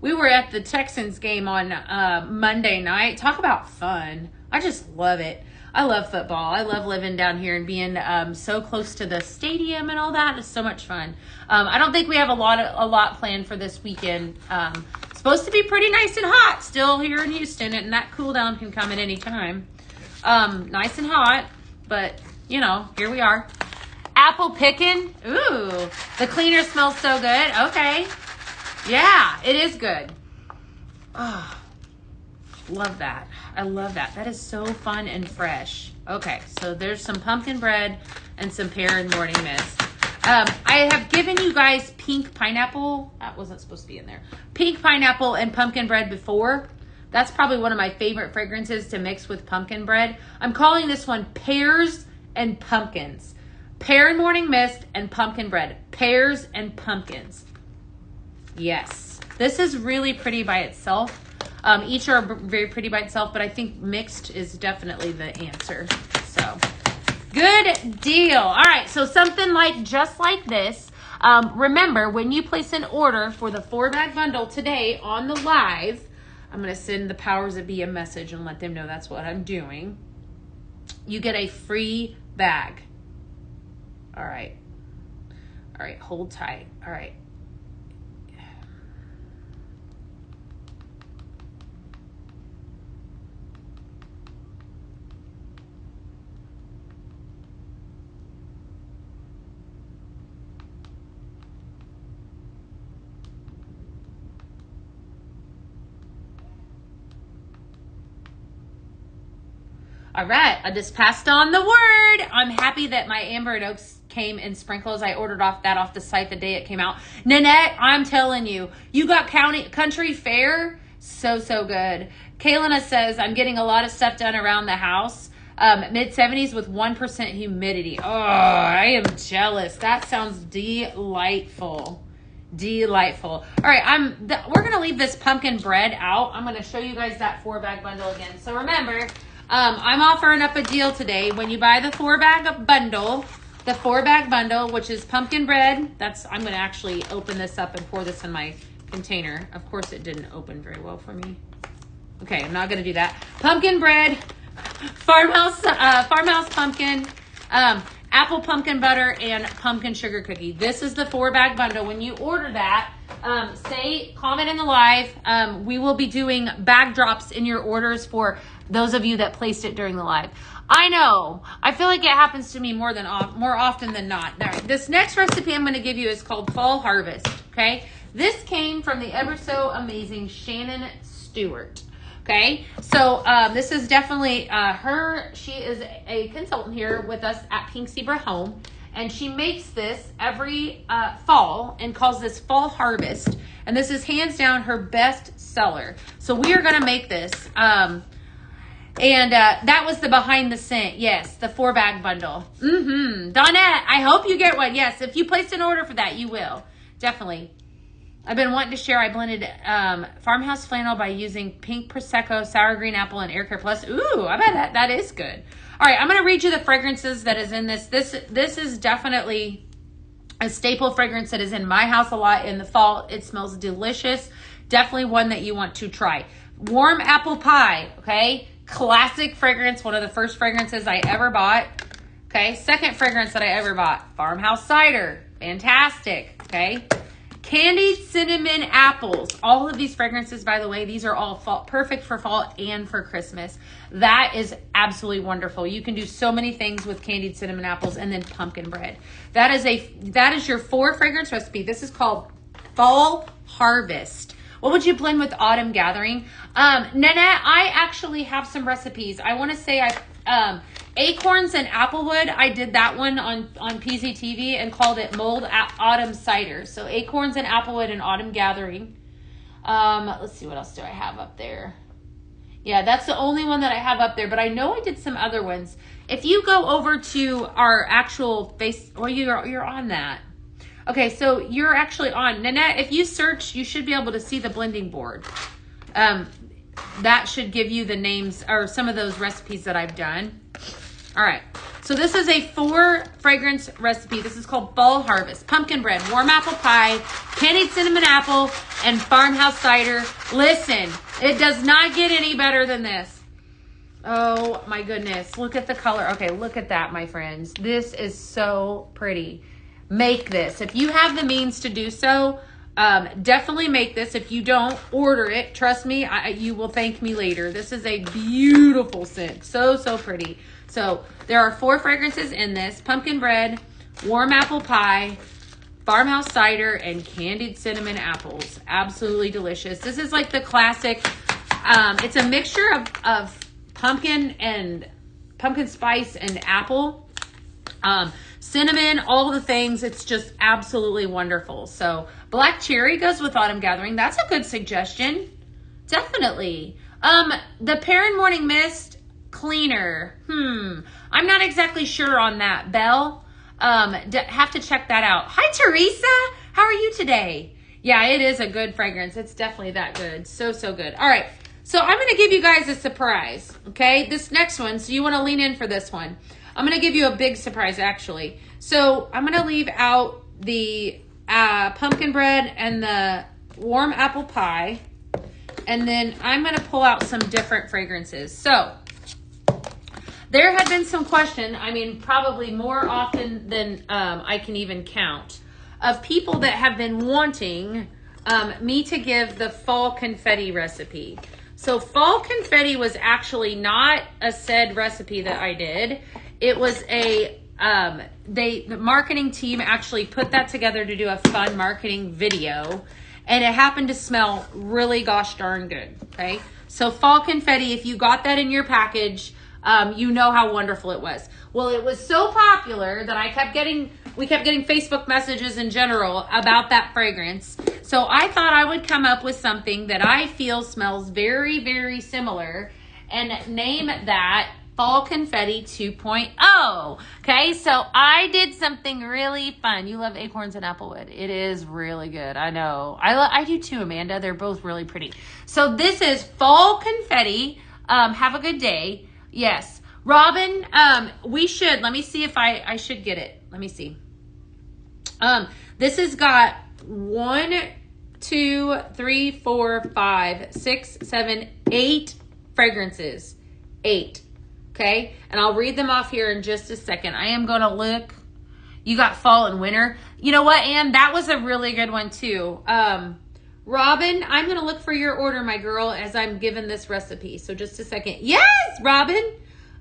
We were at the Texans game on Monday night. Talk about fun. I just love it. I love football. I love living down here and being so close to the stadium and all that. It's so much fun. I don't think we have a lot planned for this weekend. It's supposed to be pretty nice and hot still here in Houston, and that cool down can come at any time. Nice and hot, but you know, here we are. Apple picking. Ooh, the cleaner smells so good. Okay. Yeah, it is good. Oh, love that. I love that. That is so fun and fresh. Okay, so there's some pumpkin bread and some pear and morning mist. I have given you guys pink pineapple. That wasn't supposed to be in there. Pink pineapple and pumpkin bread before. That's probably one of my favorite fragrances to mix with pumpkin bread. I'm calling this one pears and pumpkins. Pear and morning mist and pumpkin bread. Pears and pumpkins. Yes. This is really pretty by itself. Each are very pretty by itself, but I think mixed is definitely the answer. So, good deal. All right, so something like just like this. Remember, when you place an order for the 4-bag bundle today on the live, I'm going to send the powers that be a message and let them know that's what I'm doing. You get a free bag. All right. All right, hold tight. All right. All right, I just passed on the word. I'm happy that my Amber and Oaks came in sprinkles. I ordered off the site the day it came out. Nanette, I'm telling you, you got country fair. So good. Kaylina says, I'm getting a lot of stuff done around the house. Mid-70s with 1% humidity. Oh, I am jealous. That sounds delightful. Delightful. All right, we're going to leave this pumpkin bread out. I'm going to show you guys that 4-bag bundle again. So remember, I'm offering up a deal today. When you buy the 4-bag bundle, which is pumpkin bread, I'm going to actually open this up and pour this in my container. Of course, it didn't open very well for me. Okay, I'm not going to do that. Pumpkin bread, farmhouse pumpkin, apple pumpkin butter, and pumpkin sugar cookie. This is the 4-bag bundle. When you order that, comment in the live. We will be doing bag drops in your orders for those of you that placed it during the live. I know. I feel like it happens to me more often than not. Now, this next recipe I'm going to give you is called Fall Harvest. Okay, this came from the ever so amazing Shannon Stewart. Okay, so this is definitely her. She is a consultant here with us at Pink Zebra Home, and she makes this every fall and calls this Fall Harvest. And this is hands down her best seller. So we are going to make this. And that was the behind the scent. Yes, the 4-bag bundle. Donnette, I hope you get one. Yes, if you placed an order for that, you will. Definitely. I've been wanting to share. I blended farmhouse flannel by using pink Prosecco, sour green apple, and Air Care Plus. Ooh, I bet that is good. All right, I'm going to read you the fragrances that is in this. This is definitely a staple fragrance that is in my house a lot in the fall. It smells delicious. Definitely one that you want to try. Warm apple pie, okay? Classic fragrance, one of the first fragrances I ever bought. Okay, second fragrance that I ever bought, farmhouse cider, fantastic. Okay, candied cinnamon apples. All of these fragrances, by the way, these are all perfect for fall and for Christmas. That is absolutely wonderful. You can do so many things with candied cinnamon apples, and then pumpkin bread. That is your 4 fragrance recipe. This is called Fall Harvest. What would you blend with Autumn Gathering? Nanette, I actually have some recipes. I want to say acorns and applewood. I did that one on PZTV and called it Mold Autumn Cider. So acorns and applewood and Autumn Gathering. Let's see, what else do I have up there? Yeah, that's the only one that I have up there, but I know I did some other ones. If you go over to our actual you're on that. Okay, so you're actually on. Nanette, if you search, you should be able to see the blending board. That should give you the names or some of those recipes that I've done. All right, so this is a 4 fragrance recipe. This is called Fall Harvest. Pumpkin bread, warm apple pie, candied cinnamon apple, and farmhouse cider. Listen, it does not get any better than this. Oh my goodness, look at the color. Okay, look at that, my friends. This is so pretty. Make this. If you have the means to do so, definitely make this. If you don't, order it. Trust me, you will thank me later. This is a beautiful scent. So pretty. So there are 4 fragrances in this: pumpkin bread, warm apple pie, farmhouse cider, and candied cinnamon apples. Absolutely delicious. This is like the classic. It's a mixture of pumpkin spice and apple, cinnamon, all the things. It's just absolutely wonderful. So black cherry goes with autumn gathering. That's a good suggestion. Definitely. The Pear and Morning Mist cleaner. I'm not exactly sure on that, Belle. Have to check that out. Hi, Teresa. How are you today? Yeah, it is a good fragrance. It's definitely that good. So good. All right. So I'm going to give you guys a surprise. Okay. This next one. So you want to lean in for this one. I'm going to give you a big surprise, actually. So I'm going to leave out the pumpkin bread and the warm apple pie. And then I'm going to pull out some different fragrances. So there had been some question, I mean, probably more often than I can even count, of people that have been wanting me to give the fall confetti recipe. So fall confetti was actually not a said recipe that I did. It was the marketing team actually put that together to do a fun marketing video. And it happened to smell really gosh darn good, okay? So fall confetti, if you got that in your package, you know how wonderful it was. Well, it was so popular that we kept getting Facebook messages in general about that fragrance. So I thought I would come up with something that I feel smells very, very similar and name that Fall Confetti 2.0. Okay, so I did something really fun. You love acorns and applewood. It is really good. I know. I do too, Amanda. They're both really pretty. So this is Fall Confetti. Have a good day. Yes. Robin, let me see if I should get it. Let me see. This has got 1, 2, 3, 4, 5, 6, 7, 8 fragrances. 8. Okay, and I'll read them off here in just a second. I am going to look. You got fall and winter. You know what, Ann? That was a really good one, too. Robin, I'm going to look for your order, my girl, as I'm given this recipe. So just a second. Yes, Robin.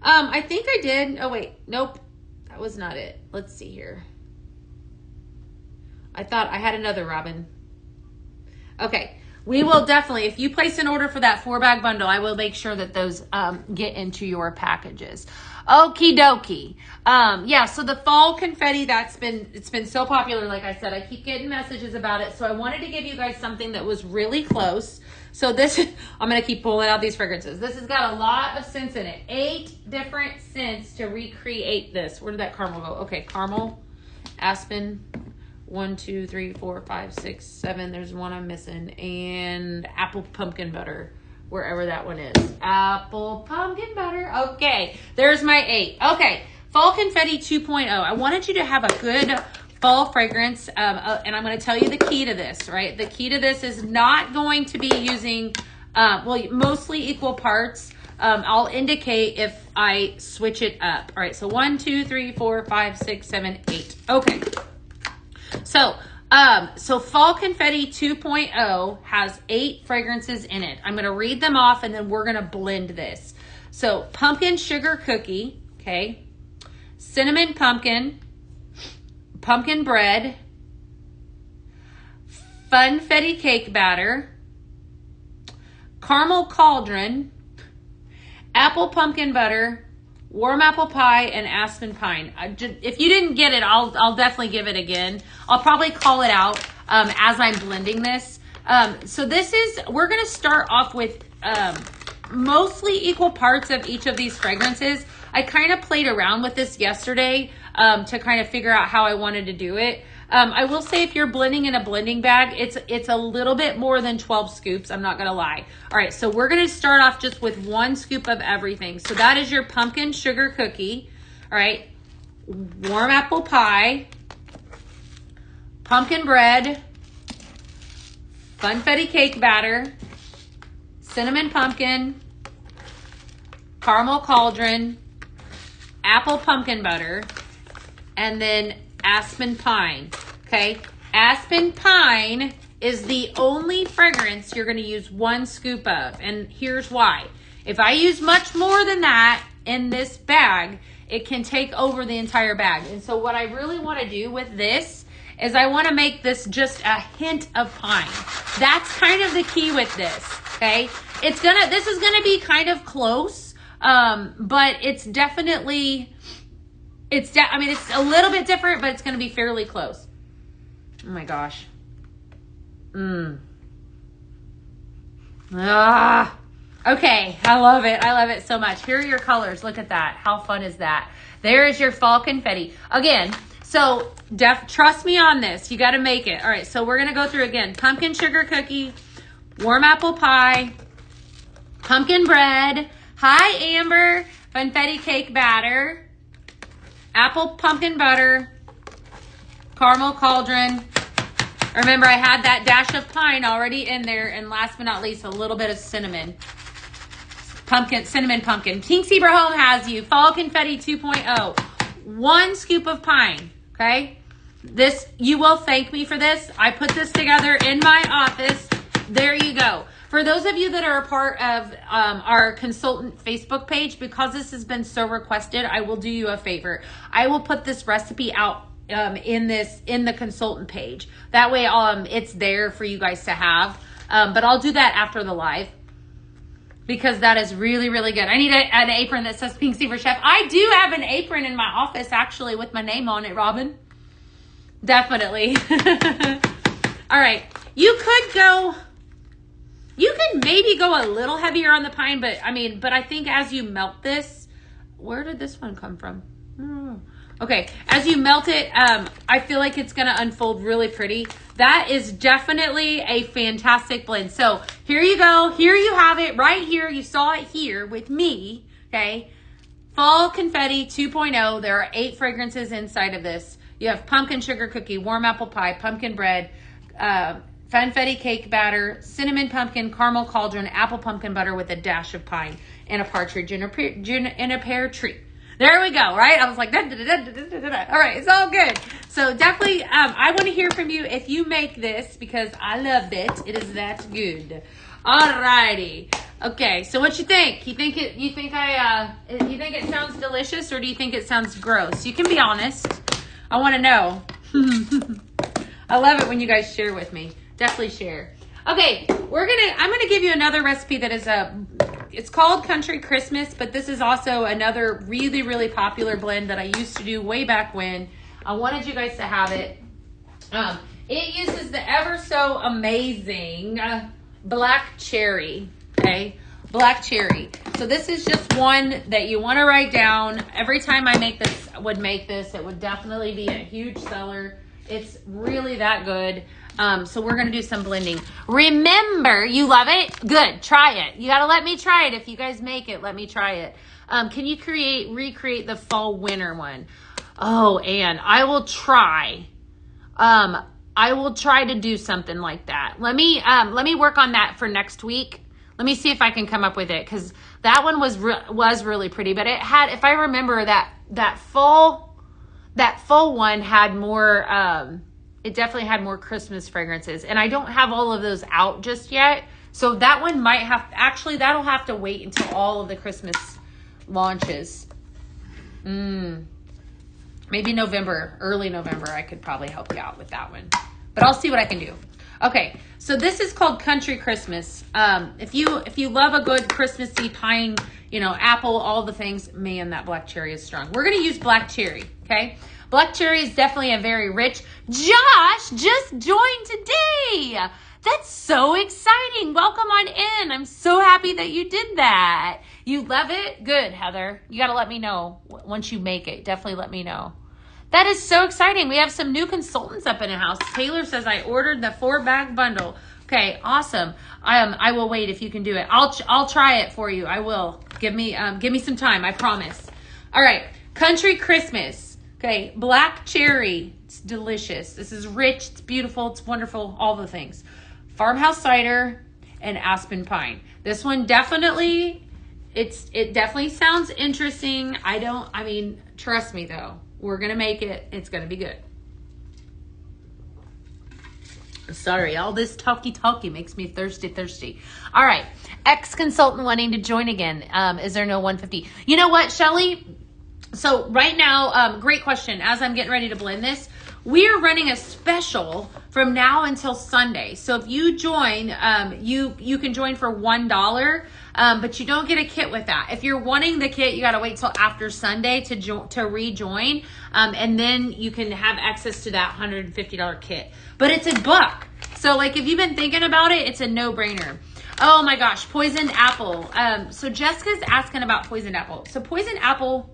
I think I did. Oh, wait. Nope. That was not it. Let's see here. I thought I had another Robin. Okay. We will definitely, if you place an order for that 4-bag bundle, I will make sure that those get into your packages. Okie dokie. Yeah, so the fall confetti, it's been so popular. Like I said, I keep getting messages about it. So I wanted to give you guys something that was really close. So I'm going to keep pulling out these fragrances. This has got a lot of scents in it. 8 different scents to recreate this. Where did that caramel go? Okay, caramel, aspen, 1, 2, 3, 4, 5, 6, 7. There's one I'm missing. And apple pumpkin butter, wherever that one is. Apple pumpkin butter. Okay, there's my 8. Okay, Fall Confetti 2.0. I wanted you to have a good fall fragrance. And I'm going to tell you the key to this, right? The key to this is not going to be using, mostly equal parts. I'll indicate if I switch it up. All right, so 1, 2, 3, 4, 5, 6, 7, 8. Okay. So Fall Confetti 2.0 has 8 fragrances in it. I'm going to read them off and then we're going to blend this. So pumpkin sugar cookie, okay, cinnamon pumpkin, pumpkin bread, funfetti cake batter, caramel cauldron, apple pumpkin butter, warm apple pie, and aspen pine. If you didn't get it, I'll definitely give it again. I'll probably call it out as I'm blending this. So we're going to start off with mostly equal parts of each of these fragrances. I kind of played around with this yesterday to kind of figure out how I wanted to do it. I will say if you're blending in a blending bag, it's a little bit more than 12 scoops. I'm not going to lie. All right, so we're going to start off just with 1 scoop of everything. So that is your pumpkin sugar cookie. All right, warm apple pie, pumpkin bread, funfetti cake batter, cinnamon pumpkin, caramel cauldron, apple pumpkin butter, and then aspen pine. Okay, aspen pine is the only fragrance you're going to use 1 scoop of, and here's why. If I use much more than that in this bag, it can take over the entire bag. And so what I really want to do with this is I want to make this just a hint of pine. That's kind of the key with this. Okay, this is gonna be kind of close But it's definitely, I mean, it's a little bit different, but it's going to be fairly close. Oh my gosh. Okay, I love it. I love it so much. Here are your colors. Look at that. How fun is that? There is your fall confetti. Again, so trust me on this. You got to make it. All right, so we're going to go through again. Pumpkin sugar cookie, warm apple pie, pumpkin bread. Hi, Amber. Funfetti cake batter, apple pumpkin butter, caramel cauldron. Remember, I had that dash of pine already in there. And last but not least, a little bit of cinnamon. Cinnamon pumpkin. King Zebra Home has you. Fall confetti 2.0. 1 scoop of pine. Okay? This, you will thank me for this. I put this together in my office. There you go. For those of you that are a part of our consultant Facebook page, because this has been so requested, I will do you a favor. I will put this recipe out in the consultant page. That way it's there for you guys to have. But I'll do that after the live, because that is really, really good. I need an apron that says Pink Zebra Chef. I do have an apron in my office, actually, with my name on it, Robin. Definitely. All right. You could maybe go a little heavier on the pine, but I think as you melt this, where did this one come from? Okay, as you melt it, I feel like it's going to unfold really pretty. That is definitely a fantastic blend. So here you go. Here you have it right here. You saw it here with me, okay? Fall Confetti 2.0. There are 8 fragrances inside of this. You have pumpkin sugar cookie, warm apple pie, pumpkin bread, funfetti cake batter, cinnamon pumpkin, caramel cauldron, apple pumpkin butter with a dash of pine, and a partridge in a pear tree. There we go, right? I was like, da, da, da, da, da, da, da. All right, it's all good. So definitely, I want to hear from you if you make this, because I love it. It is that good. All righty. Okay, so what you think? You think it sounds delicious, or do you think it sounds gross? You can be honest. I want to know. I love it when you guys share with me. Definitely share. Okay, I'm gonna give you another recipe that is it's called Country Christmas, but this is also another really, really popular blend that I used to do way back when. I wanted you guys to have it. It uses the ever so amazing black cherry, okay? Black cherry. So this is just one that you want to write down. Every time I would make this, it would definitely be a huge seller. It's really that good. So we're going to do some blending. Remember, you love it? Good. Try it. You got to let me try it. If you guys make it, let me try it. Can you recreate the fall winter one? Oh, and I will try. I will try to do something like that. Let me work on that for next week. Let me see if I can come up with it, because that one was really pretty, but it had, if I remember, that fall one had more, it definitely had more Christmas fragrances, and I don't have all of those out just yet. So that one that'll have to wait until all of the Christmas launches. Maybe November, early November, I could probably help you out with that one, but I'll see what I can do. Okay, so this is called Country Christmas. If you love a good Christmassy pine, apple, all the things, man, that black cherry is strong. We're gonna use black cherry, okay? Black cherry is definitely a very rich. Josh just joined today. That's so exciting. Welcome on in. I'm so happy that you did that. You love it? Good, Heather. You got to let me know once you make it. Definitely let me know. That is so exciting. We have some new consultants up in the house. Taylor says, I ordered the 4-bag bundle. Okay, awesome. I will wait if you can do it. I'll try it for you. I will. Give me some time. I promise. All right, Country Christmas. Okay, black cherry. It's delicious. This is rich. It's beautiful. It's wonderful. All the things. Farmhouse cider and aspen pine. This one definitely, it definitely sounds interesting. Trust me though. We're gonna make it. It's gonna be good. Sorry, all this talky makes me thirsty. All right, ex-consultant wanting to join again. Is there no 150? You know what, Shelly? So right now, great question. As I'm getting ready to blend this, we are running a special from now until Sunday. So if you join, you can join for $1, but you don't get a kit with that. If you're wanting the kit, you got to wait till after Sunday to rejoin, and then you can have access to that $150 kit. But it's $1. So like if you've been thinking about it, it's a no-brainer. Oh my gosh, poisoned apple. So Jessica's asking about poisoned apple. So poisoned apple,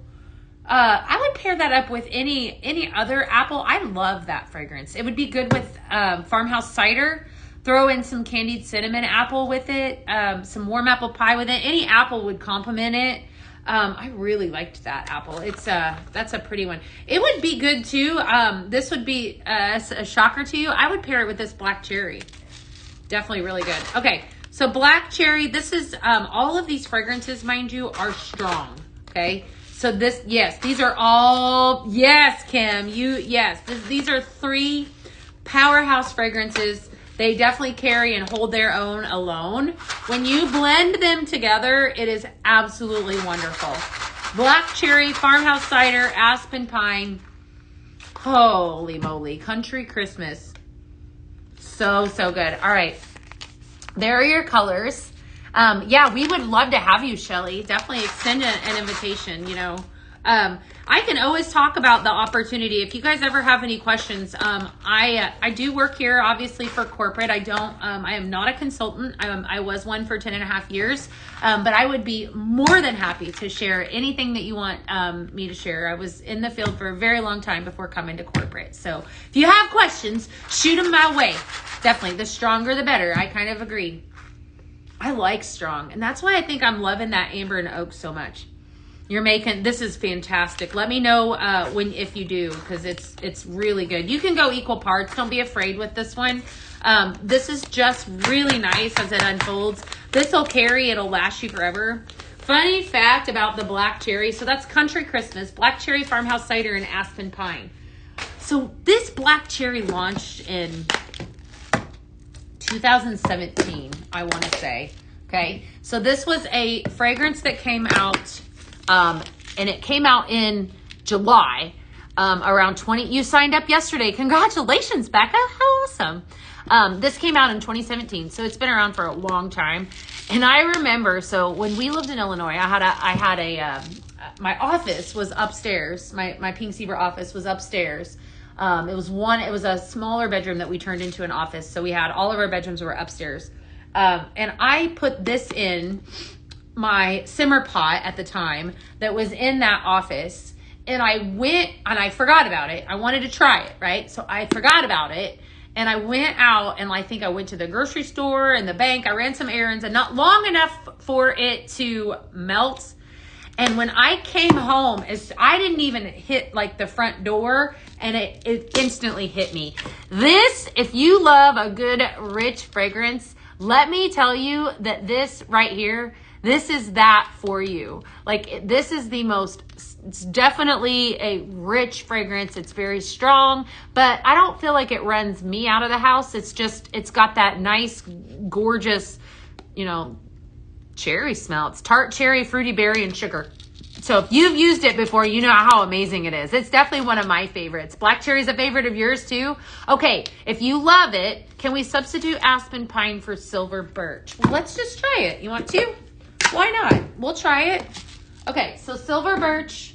I would pair that up with any other apple. I love that fragrance. It would be good with farmhouse cider. Throw in some candied cinnamon apple with it, some warm apple pie with it. Any apple would complement it. I really liked that apple. That's a pretty one. It would be good too. This would be a shocker to you. I would pair it with this black cherry. Definitely really good. Okay, so black cherry. This is all of these fragrances, mind you, are strong. Okay. So this, yes, these are all, yes, Kim, these are 3 powerhouse fragrances. They definitely carry and hold their own alone. When you blend them together, it is absolutely wonderful. Black cherry, farmhouse cider, aspen pine. Holy moly, country Christmas. So good. All right, there are your colors. Yeah, we would love to have you, Shelly. Definitely extend an invitation, you know. I can always talk about the opportunity. If you guys ever have any questions, I do work here, obviously, for corporate. I am not a consultant. I was one for 10.5 years, but I would be more than happy to share anything that you want me to share. I was in the field for a very long time before coming to corporate. So if you have questions, shoot them my way. Definitely. The stronger, the better. I kind of agree. I like strong, and that's why I think I'm loving that amber and oak so much. This is fantastic. Let me know if you do, because it's really good. You can go equal parts. Don't be afraid with this one. This is just really nice as it unfolds. This will carry. It'll last you forever. Funny fact about the black cherry. So that's country Christmas, black cherry, farmhouse cider, and aspen pine. So this black cherry launched in 2017, I want to say. Okay, so this was a fragrance that came out, and it came out in July, around 20. You signed up yesterday. Congratulations, Becca. How awesome. This came out in 2017, so it's been around for a long time. And I remember, so when we lived in Illinois, my office was upstairs. My Pink Zebra office was upstairs. It was a smaller bedroom that we turned into an office. So we had all of our bedrooms were upstairs. And I put this in my simmer pot at the time that was in that office. And I went and I forgot about it. I wanted to try it, right? So I forgot about it. And I went out and I think I went to the grocery store and the bank. I ran some errands, and not long enough for it to melt. And when I came home, I didn't even hit like the front door, and it instantly hit me. This, if you love a good rich fragrance, let me tell you that this right here, this is that for you. Like, this is it's definitely a rich fragrance. It's very strong, but I don't feel like it runs me out of the house. It's got that nice, gorgeous, cherry smell. It's tart cherry, fruity berry, and sugar. So if you've used it before, you know how amazing it is. It's definitely one of my favorites. Black cherry is a favorite of yours too? Okay, if you love it, can we substitute aspen pine for silver birch? Well, let's just try it. You want to? Why not? We'll try it. Okay, so silver birch.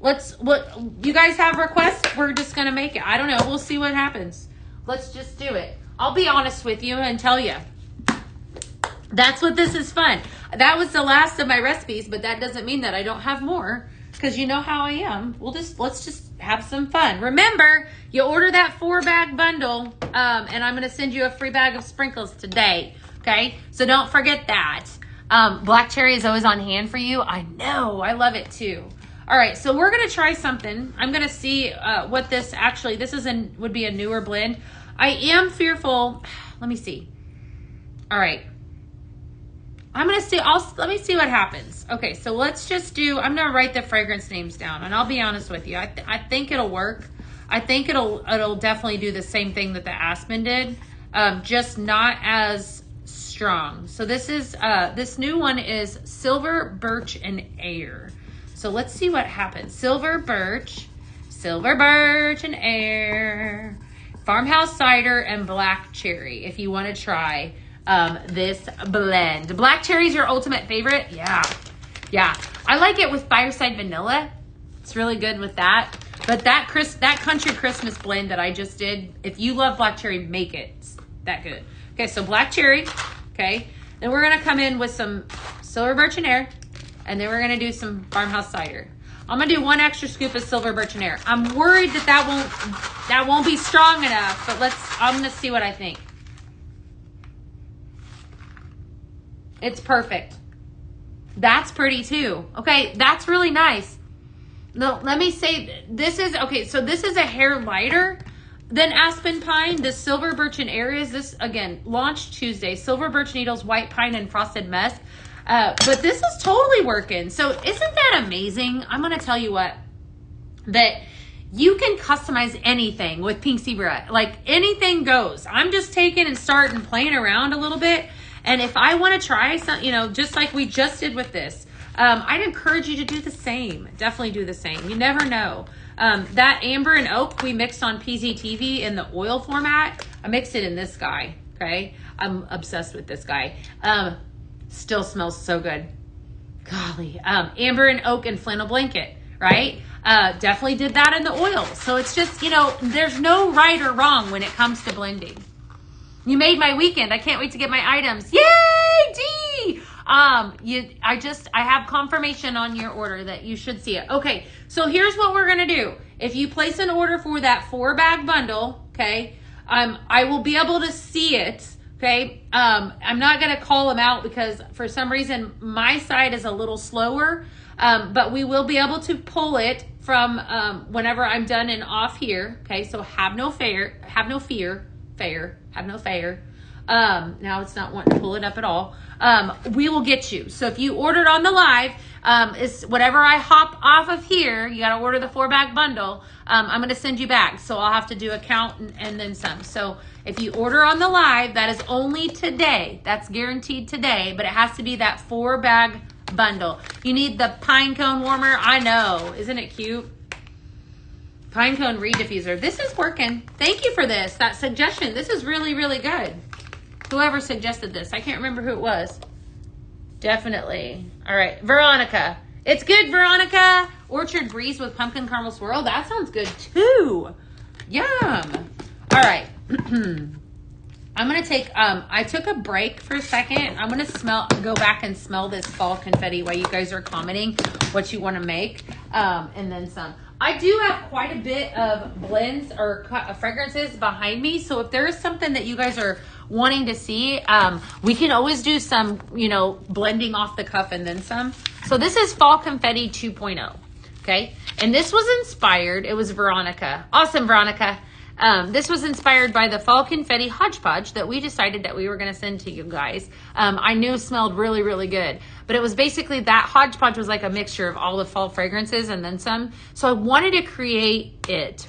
You guys have requests? We're just going to make it. I don't know. We'll see what happens. Let's just do it. I'll be honest with you and tell you. That's what this is fun. That was the last of my recipes, but that doesn't mean that I don't have more, because you know how I am. Let's just have some fun. Remember, you order that 4-bag bundle, and I'm going to send you a free bag of sprinkles today. Okay? So don't forget that. Black cherry is always on hand for you. I know. I love it too. All right, so we're going to try something. I'm going to see what this would be a newer blend. I am fearful. Let me see. All right. Let me see what happens. Okay, so let's just I'm going to write the fragrance names down, and I'll be honest with you. I think it'll work. I think it'll definitely do the same thing that the aspen did, just not as strong. So this new one is Silver, Birch, and Air. So let's see what happens. Silver, Birch, silver birch and air, farmhouse cider, and black cherry. If you want to try this blend. Black cherry is your ultimate favorite? Yeah. I like it with Fireside Vanilla. It's really good with that. But that country Christmas blend that I just did, if you love black cherry, make it. It's that good. Okay, so black cherry. Okay. Then we're going to come in with some silver birch and air. And then we're going to do some farmhouse cider. I'm going to do 1 extra scoop of silver birch and air. I'm worried that won't be strong enough, but I'm going to see what I think. It's perfect. That's pretty too. Okay, that's really nice. No, let me say this is a hair lighter than Aspen Pine. The silver birch and air is this, again, launched Tuesday. Silver birch needles, white pine, and frosted musk. But this is totally working. So isn't that amazing? I'm going to tell you what, that you can customize anything with Pink Zebra. Like anything goes. I'm just taking and starting playing around a little bit. And if I want to try some, just like we just did with this, I'd encourage you to do the same. Definitely do the same. You never know. That amber and oak we mixed on PZTV in the oil format. I mixed it in this guy. Okay. I'm obsessed with this guy. Still smells so good. Golly. Amber and oak and flannel blanket, right? Definitely did that in the oil. So it's just, there's no right or wrong when it comes to blending. You made my weekend. I can't wait to get my items. Yay, Dee! I have confirmation on your order that you should see it. Okay, so here's what we're gonna do. If you place an order for that 4-bag bundle, okay, I will be able to see it. Okay, I'm not gonna call them out because for some reason my side is a little slower, but we will be able to pull it from whenever I'm done and off here. Okay, so have no fear. Now it's not wanting to pull it up at all. We will get you. So if you ordered on the live, it's whatever I hop off of here, you got to order the 4-bag bundle. I'm going to send you back. So I'll have to do a count and then some. So if you order on the live, that is only today. That's guaranteed today, but it has to be that 4-bag bundle. You need the pine cone warmer. I know. Isn't it cute? Pine cone reed diffuser. This is working. Thank you for this. That suggestion. This is really, really good. Whoever suggested this. I can't remember who it was. Definitely. All right. Veronica. It's good, Veronica. Orchard Breeze with pumpkin caramel swirl. That sounds good too. Yum. All right. I'm going to take, I took a break for a second. I'm going to go back and smell this fall confetti while you guys are commenting what you want to make. And then some. I do have quite a bit of blends or fragrances behind me. So if there is something that you guys are wanting to see, we can always do some, blending off the cuff and then some. So this is Fall Confetti 2.0. Okay. And this was inspired. It was Veronica. Awesome, Veronica. This was inspired by the Fall Confetti Hodgepodge that we decided that we were going to send to you guys. I knew smelled really, really good. But it was basically that hodgepodge was like a mixture of all the fall fragrances and then some. So I wanted to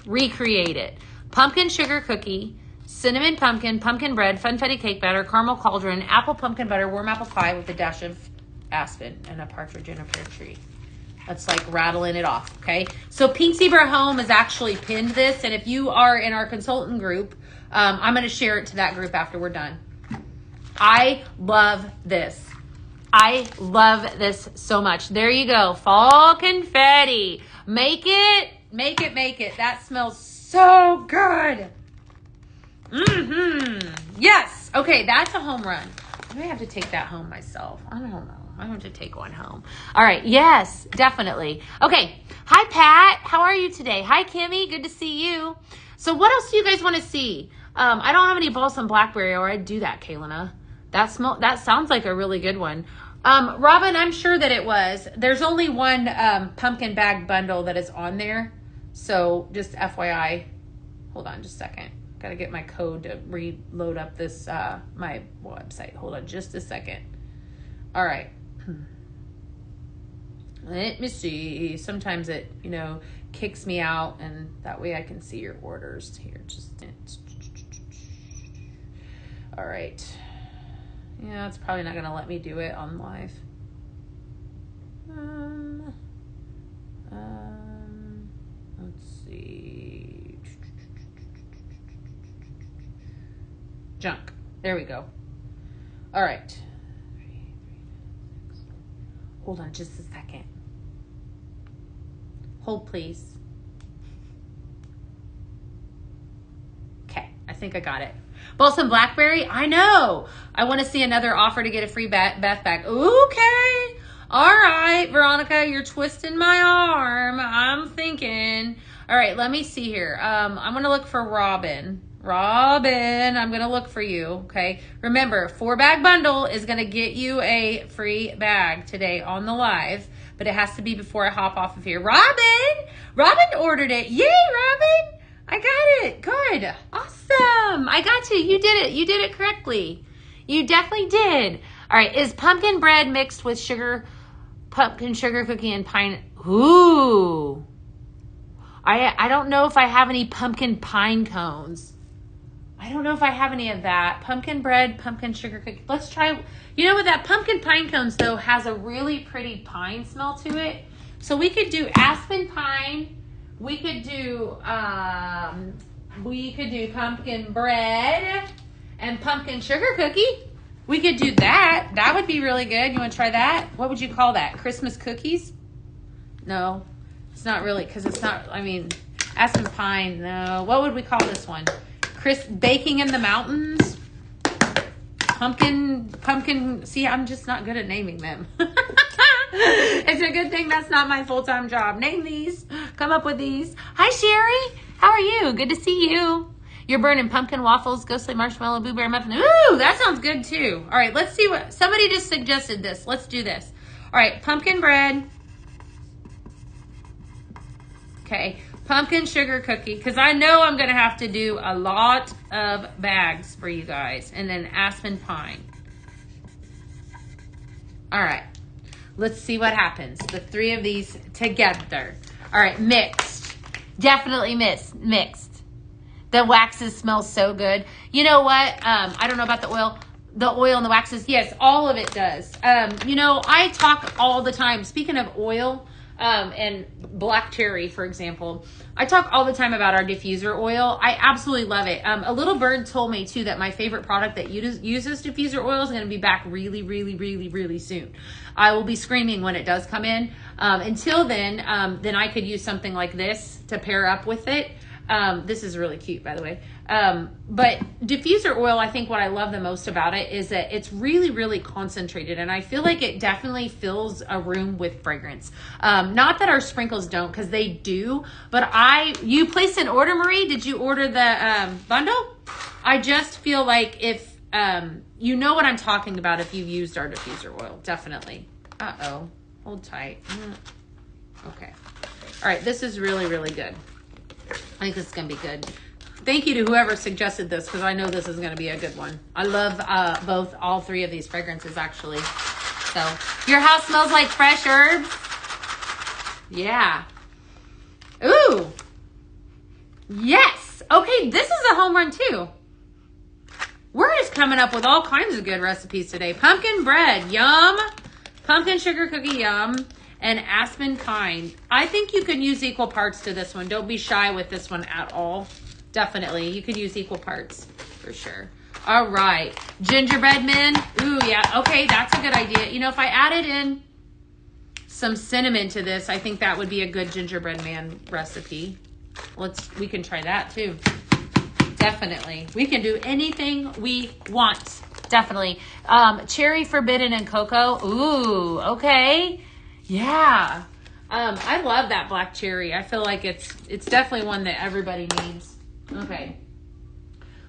recreate it. Pumpkin sugar cookie, cinnamon pumpkin, pumpkin bread, funfetti cake batter, caramel cauldron, apple pumpkin butter, warm apple pie with a dash of aspen and a partridge in a pear tree. That's like rattling it off, okay? So Pink Zebra Home has actually pinned this, and if you are in our consultant group, I'm going to share it to that group after we're done. I love this. I love this so much. There you go. Fall confetti. Make it. Make it, make it. That smells so good. Yes. Okay, that's a home run. I may have to take that home myself. I don't know. I have to take one home. All right. Yes, definitely. Okay. Hi, Pat. How are you today? Hi, Kimmy. Good to see you. So what else do you guys want to see? I don't have any balsam blackberry, or I'd do that, Kaylina. That sounds like a really good one. Robin, I'm sure that it was. There's only one pumpkin bag bundle that is on there. So just FYI. Hold on just a second. Got to get my code to reload up this my website. Hold on just a second. All right. Let me see. Sometimes it, kicks me out, and that way I can see your orders here. All right. Yeah, it's probably not going to let me do it on live. Let's see. Junk. There we go. All right. Hold on just a second. Hold, please. Okay, I think I got it. Balsam Blackberry? I know. I want to see another offer to get a free bath bag. Okay. All right, Veronica, you're twisting my arm. I'm thinking. All right, let me see here. I'm going to look for Robin. Robin, I'm going to look for you, okay? Remember, 4-bag bundle is going to get you a free bag today on the live, but it has to be before I hop off of here. Robin ordered it. Yay, Robin. I got it. Good. Awesome. I got you. You did it. You did it correctly. You definitely did. All right. Is pumpkin bread mixed with pumpkin sugar cookie and pine? Ooh. I don't know if I have any pumpkin pine cones. I don't know if I have any of that. Pumpkin bread, pumpkin sugar cookie. Let's try. You know what? That pumpkin pine cones, though, has a really pretty pine smell to it. So we could do aspen pine. We could do pumpkin bread and pumpkin sugar cookie. We could do that. That would be really good. You want to try that? What would you call that? Christmas cookies? No, it's not really, because it's not, I mean, aspen pine, no. What would we call this one? Baking in the mountains? Pumpkin, see, I'm just not good at naming them. It's a good thing that's not my full-time job. Name these. Come up with these. Hi, Sherry. How are you? Good to see you. You're burning pumpkin waffles, ghostly marshmallow, blueberry muffin. Ooh, that sounds good too. All right, let's see what, somebody just suggested this. Let's do this. All right, pumpkin bread. Okay, pumpkin sugar cookie, because I know I'm going to have to do a lot of bags for you guys. And then aspen pine. All right. Let's see what happens. The 3 of these together. All right, mixed. Definitely mixed. The waxes smell so good. You know what? I don't know about the oil. The oil and the waxes. Yes, all of it does. You know, I talk all the time. Speaking of oil and black cherry, for example, I talk all the time about our diffuser oil. I absolutely love it. A little bird told me too that my favorite product that uses diffuser oil is going to be back really soon. I will be screaming when it does come in. Until then I could use something like this to pair up with it. This is really cute, by the way. But diffuser oil, I think what I love the most about it is that it's really concentrated, and I feel like it definitely fills a room with fragrance. Not that our sprinkles don't, because they do, but you placed an order, Marie? Did you order the bundle? I just feel like if you know what I'm talking about if you've used our diffuser oil, definitely. Uh-oh, hold tight. Okay. All right, this is really good. I think this is going to be good. Thank you to whoever suggested this, because I know this is going to be a good one. I love all 3 of these fragrances, actually. So, your house smells like fresh herbs? Yeah. Ooh. Yes. Okay, this is a home run, too. We're just coming up with all kinds of good recipes today. Pumpkin bread, yum. Pumpkin sugar cookie, yum. And aspen pine. I think you can use equal parts to this one. Don't be shy with this one at all. Definitely. You could use equal parts for sure. All right. Gingerbread men. Ooh, yeah. Okay, that's a good idea. You know, if I added in some cinnamon to this, I think that would be a good gingerbread man recipe. We can try that too. Definitely. We can do anything we want. Definitely. Cherry forbidden and cocoa. Ooh, okay. Yeah. I love that black cherry. I feel like it's definitely one that everybody needs. Okay.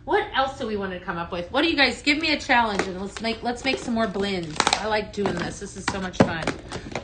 What else do we want to come up with? What do you guys give me a challenge and let's make some more blends. I like doing this. This is so much fun.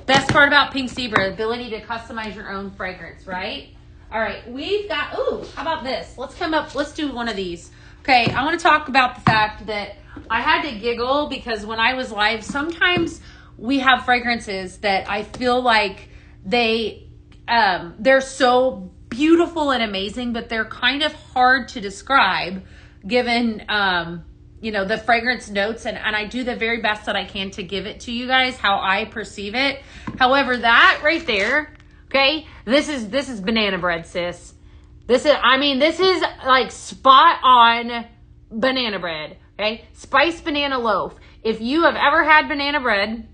Best part about Pink Zebra, ability to customize your own fragrance, right? All right, we've got, ooh, how about this? Let's do one of these. Okay, I want to talk about the fact that I had to giggle because when I was live, sometimes we have fragrances that I feel like they're so beautiful and amazing, but they're kind of hard to describe given, the fragrance notes. And I do the very best that I can to give it to you guys how I perceive it. However, that right there, okay, this is banana bread, sis. This is like spot on banana bread, okay? Spiced banana loaf. If you have ever had banana bread,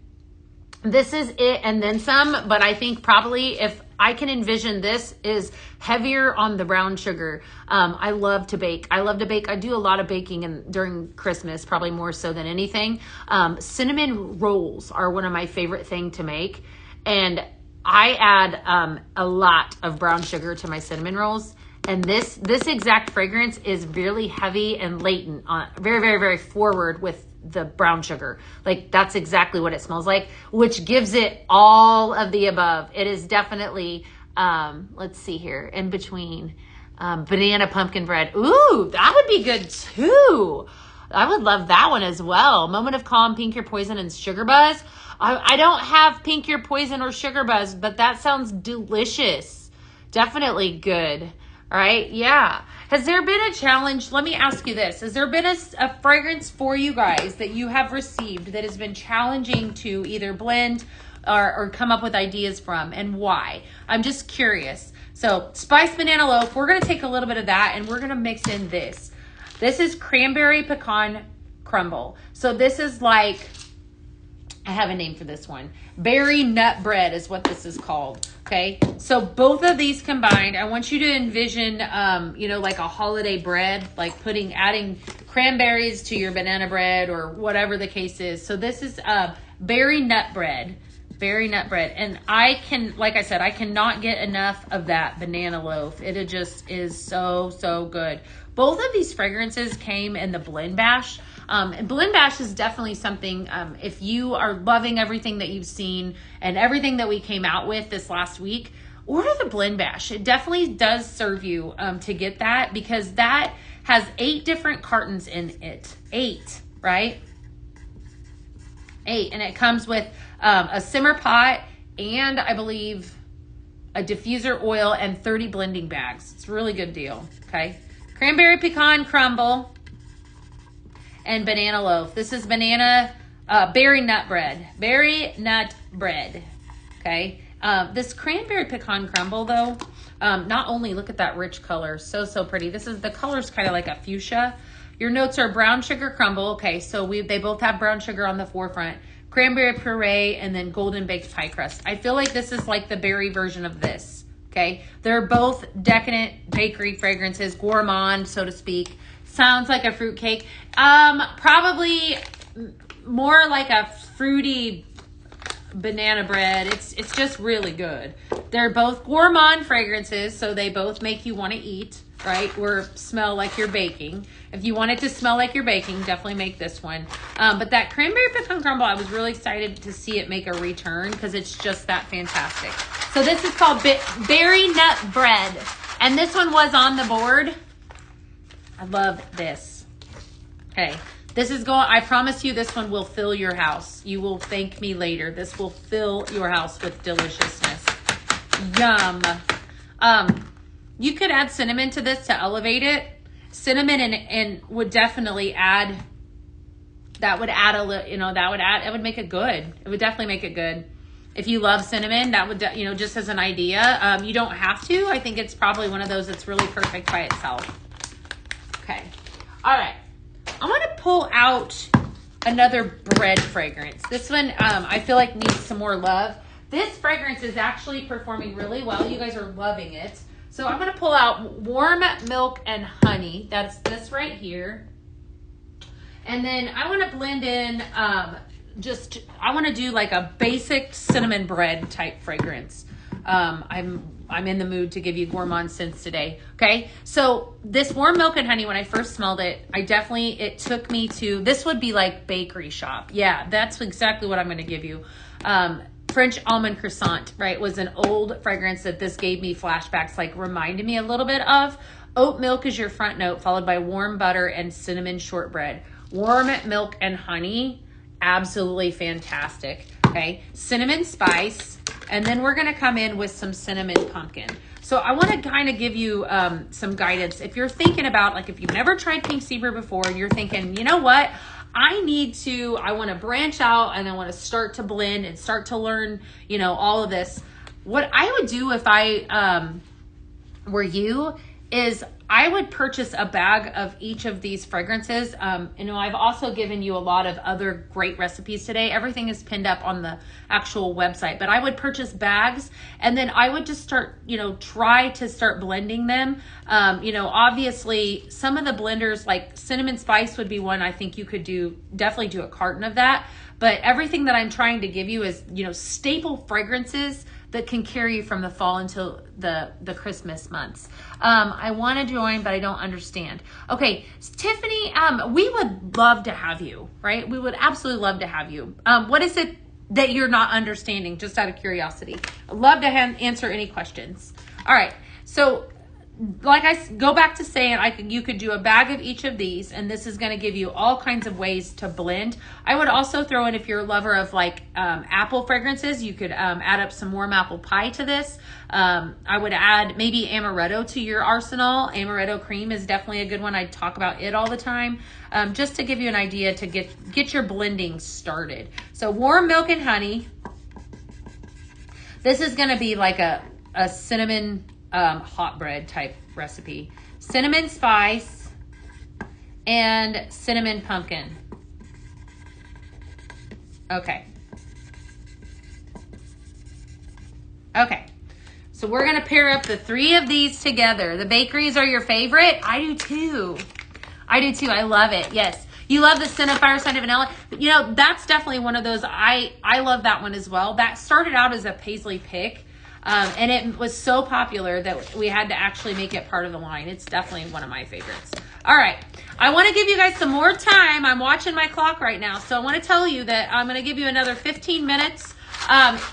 this is it and then some, but I think probably if I can envision this is heavier on the brown sugar. I love to bake. I do a lot of baking during Christmas, probably more so than anything. Cinnamon rolls are one of my favorite things to make. And I add a lot of brown sugar to my cinnamon rolls. And this exact fragrance is really heavy and latent, very, very, very forward with the brown sugar. Like that's exactly what it smells like, which gives it all of the above. It is definitely, let's see here, in between banana pumpkin bread. Ooh, that would be good too. I would love that one as well. Moment of Calm, Pink Your Poison, and Sugar Buzz. I don't have Pink Your Poison or Sugar Buzz, but that sounds delicious. Definitely good. All right. Yeah. Has there been a challenge? Let me ask you this. Has there been a fragrance for you guys that you have received that has been challenging to either blend or come up with ideas from, and why? I'm just curious. So spiced banana loaf, we're going to take a little bit of that and we're going to mix in this. This is cranberry pecan crumble. So this is like, I have a name for this one. Berry nut bread is what this is called. Okay. So both of these combined, I want you to envision, like a holiday bread, like adding cranberries to your banana bread or whatever the case is. So this is berry nut bread. And like I said, I cannot get enough of that banana loaf. It just is so, so good. Both of these fragrances came in the Blend Bash. And Blend Bash is definitely something, if you are loving everything that you've seen and everything that we came out with this last week, order the Blend Bash. It definitely does serve you to get that, because that has 8 different cartons in it. 8, right? 8. And it comes with a simmer pot and I believe a diffuser oil and 30 blending bags. It's a really good deal. Okay. Cranberry pecan crumble and banana loaf. This is berry nut bread. Okay. This cranberry pecan crumble though, not only, look at that rich color. So pretty. The color's kind of like a fuchsia. Your notes are brown sugar crumble. Okay. So they both have brown sugar on the forefront, cranberry puree, and then golden baked pie crust. I feel like this is like the berry version of this. Okay. They're both decadent bakery fragrances, gourmand, so to speak. Sounds like a fruitcake. Probably more like a fruity banana bread. It's just really good. They're both gourmand fragrances, so they both make you want to eat, right? Or smell like you're baking. If you want it to smell like you're baking, definitely make this one. But that cranberry pecan crumble, I was really excited to see it make a return because it's just that fantastic. So this is called berry nut bread. And this one was on the board. I love this. Okay. This is I promise you this one will fill your house. You will thank me later. This will fill your house with deliciousness. Yum. You could add cinnamon to this to elevate it. Cinnamon and would definitely add, that would add a little, it would make it good. It would definitely make it good. If you love cinnamon, that would, just as an idea, you don't have to. I think it's probably one of those that's really perfect by itself. Okay. All right. I want to pull out another bread fragrance. This one, I feel like needs some more love. This fragrance is actually performing really well. You guys are loving it. So I'm going to pull out Warm Milk and Honey. That's this right here. And then I want to blend in, I want to do like a basic cinnamon bread type fragrance. I'm in the mood to give you gourmand scents today. Okay. So this Warm Milk and Honey, when I first smelled it, it took me to, this would be like bakery shop. Yeah, that's exactly what I'm going to give you. French Almond Croissant, right, was an old fragrance that this gave me flashbacks, like reminded me a little bit of. Oat milk is your front note, followed by warm butter and cinnamon shortbread. Warm Milk and Honey, absolutely fantastic. Okay. Cinnamon spice. And then we're going to come in with some cinnamon pumpkin. So I want to kind of give you some guidance. If you're thinking about, like, if you've never tried Pink Zebra before and you're thinking, you know what, I want to branch out and I want to start to blend and start to learn, all of this. What I would do if I were you is I would purchase a bag of each of these fragrances. I've also given you a lot of other great recipes today. Everything is pinned up on the actual website, but I would purchase bags and then I would just start, try to start blending them. Obviously some of the blenders like cinnamon spice would be one I think you could definitely do a carton of that. But everything that I'm trying to give you is, staple fragrances that can carry you from the fall until the Christmas months. I want to join, but I don't understand. Okay, Tiffany, we would love to have you, right? We would absolutely love to have you. What is it that you're not understanding, just out of curiosity? I'd love to answer any questions. All right, so like I go back to saying, you could do a bag of each of these, and this is going to give you all kinds of ways to blend. I would also throw in, if you're a lover of apple fragrances, you could add up some warm apple pie to this. I would add maybe amaretto to your arsenal. Amaretto cream is definitely a good one. I talk about it all the time, just to give you an idea to get your blending started. So warm milk and honey. This is going to be like a cinnamon hot bread type recipe. Cinnamon spice and cinnamon pumpkin. Okay. So we're going to pair up the three of these together. The bakeries are your favorite? I do too. I love it. Yes. You love the Senna Fireside Vanilla. That's definitely one of those. I love that one as well. That started out as a Paisley pick. And it was so popular that we had to actually make it part of the line. It's definitely one of my favorites. All right. I want to give you guys some more time. I'm watching my clock right now. So I want to tell you that I'm going to give you another 15 minutes.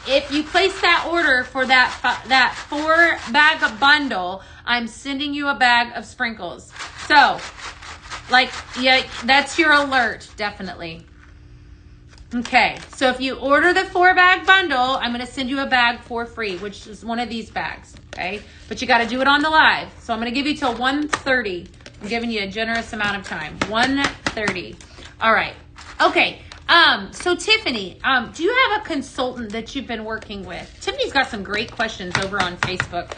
If you place that order for that 4-bag bundle, I'm sending you a bag of sprinkles. So, that's your alert, definitely. Okay, so if you order the 4-bag bundle, I'm going to send you a bag for free, which is one of these bags, okay? But you got to do it on the live. So I'm going to give you till 1:30. I'm giving you a generous amount of time. 1:30. All right. Okay. So Tiffany, do you have a consultant that you've been working with? Tiffany's got some great questions over on Facebook.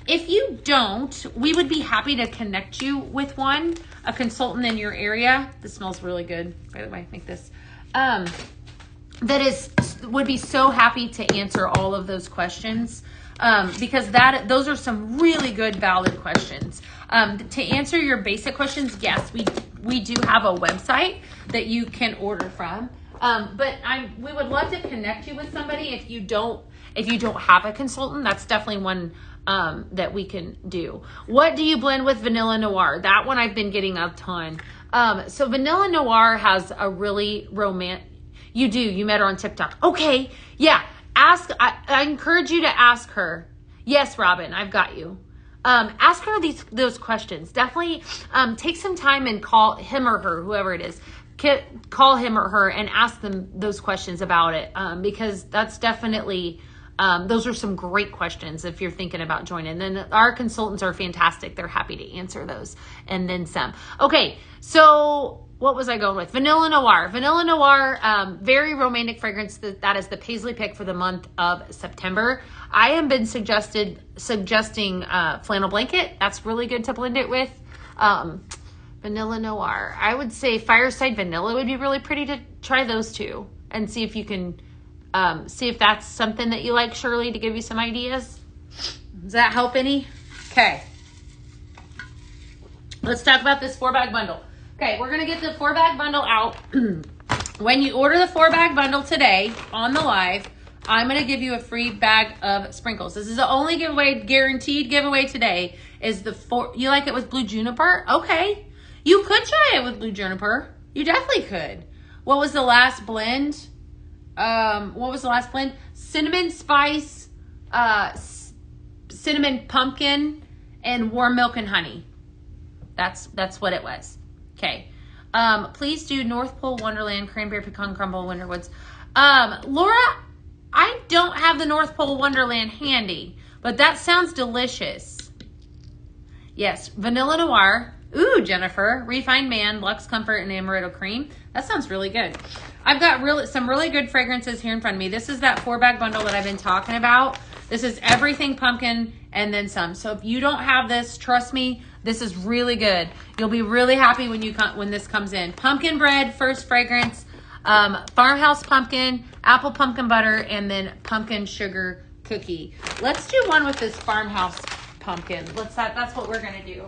If you don't, we would be happy to connect you with a consultant in your area. This smells really good, by the way. Make this. Would be so happy to answer all of those questions, because those are some really good, valid questions. To answer your basic questions, yes, we do have a website that you can order from. But we would love to connect you with somebody. If you don't have a consultant, that's definitely one that we can do. What do you blend with Vanilla Noir? That one I've been getting a ton. So Vanilla Noir has a really you met her on TikTok. Okay. Yeah. I encourage you to ask her. Yes, Robin, I've got you. Ask her those questions. Definitely, take some time and call him or her, whoever it is, call him or her and ask them those questions about it. Because that's definitely, those are some great questions if you're thinking about joining. And then our consultants are fantastic. They're happy to answer those and then some. Okay. So what was I going with? Vanilla Noir. Vanilla Noir, very romantic fragrance. That is the Paisley pick for the month of September. I have been suggesting flannel blanket. That's really good to blend it with. Vanilla Noir. I would say Fireside Vanilla would be really pretty to try those two and see if you can see if that's something that you like, Shirley, to give you some ideas. Does that help any? Okay. Let's talk about this 4-bag bundle. Okay, we're going to get the 4-bag bundle out. When you order the 4-bag bundle today on the live, I'm going to give you a free bag of sprinkles. This is the only giveaway, guaranteed giveaway today, is you like it with blue juniper? Okay. You could try it with blue juniper. You definitely could. What was the last blend? Cinnamon spice, cinnamon pumpkin, and warm milk and honey. That's what it was. Okay. Please do North Pole Wonderland Cranberry Pecan Crumble Winterwoods. Laura, I don't have the North Pole Wonderland handy, but that sounds delicious. Yes, Vanilla Noir. Ooh, Jennifer, Refined Man, Luxe Comfort, and Amaretto Cream. That sounds really good. I've got some really good fragrances here in front of me. This is that 4-bag bundle that I've been talking about. This is everything pumpkin and then some. So if you don't have this, trust me, this is really good. You'll be really happy when this comes in. Pumpkin bread, first fragrance, farmhouse pumpkin, apple pumpkin butter, and then pumpkin sugar cookie. Let's do one with this farmhouse pumpkin. That's what we're gonna do.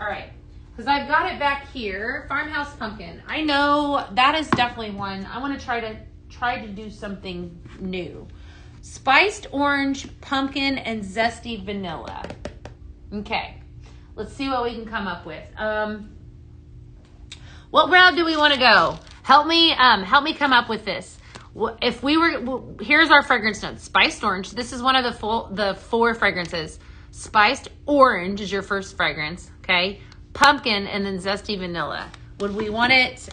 All right, because I've got it back here. Farmhouse pumpkin. I know that is definitely one. I want to try to do something new. Spiced orange, pumpkin, and zesty vanilla. Okay, let's see what we can come up with. What route do we want to go? Help me come up with this. If we were, here's our fragrance notes. Spiced orange. This is one of the four fragrances. Spiced orange is your first fragrance. Okay, pumpkin, and then zesty vanilla. Would we want it?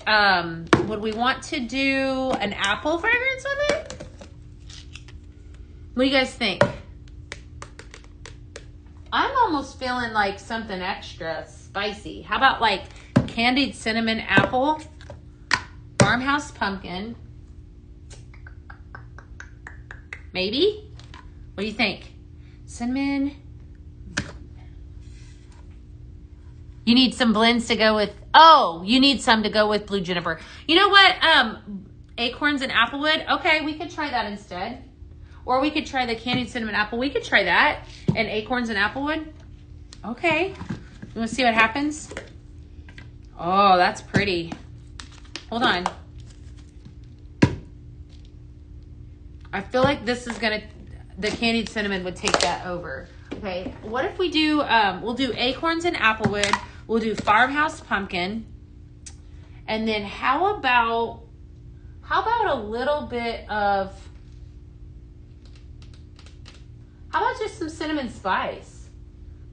Would we want to do an apple fragrance with it? What do you guys think? I'm almost feeling like something extra spicy. How about like candied cinnamon apple, farmhouse pumpkin? Maybe? What do you think? Cinnamon. You need some blends to go with, you need some to go with blue juniper. You know what? Acorns and applewood. Okay, we could try that instead. Or we could try the candied cinnamon apple. We could try that. And acorns and applewood. Okay. You want to see what happens? Oh, that's pretty. Hold on. I feel like this is going to, the candied cinnamon would take that over. Okay, what if we do, we'll do acorns and applewood. We'll do farmhouse pumpkin. And then how about a little bit of, how about just some cinnamon spice?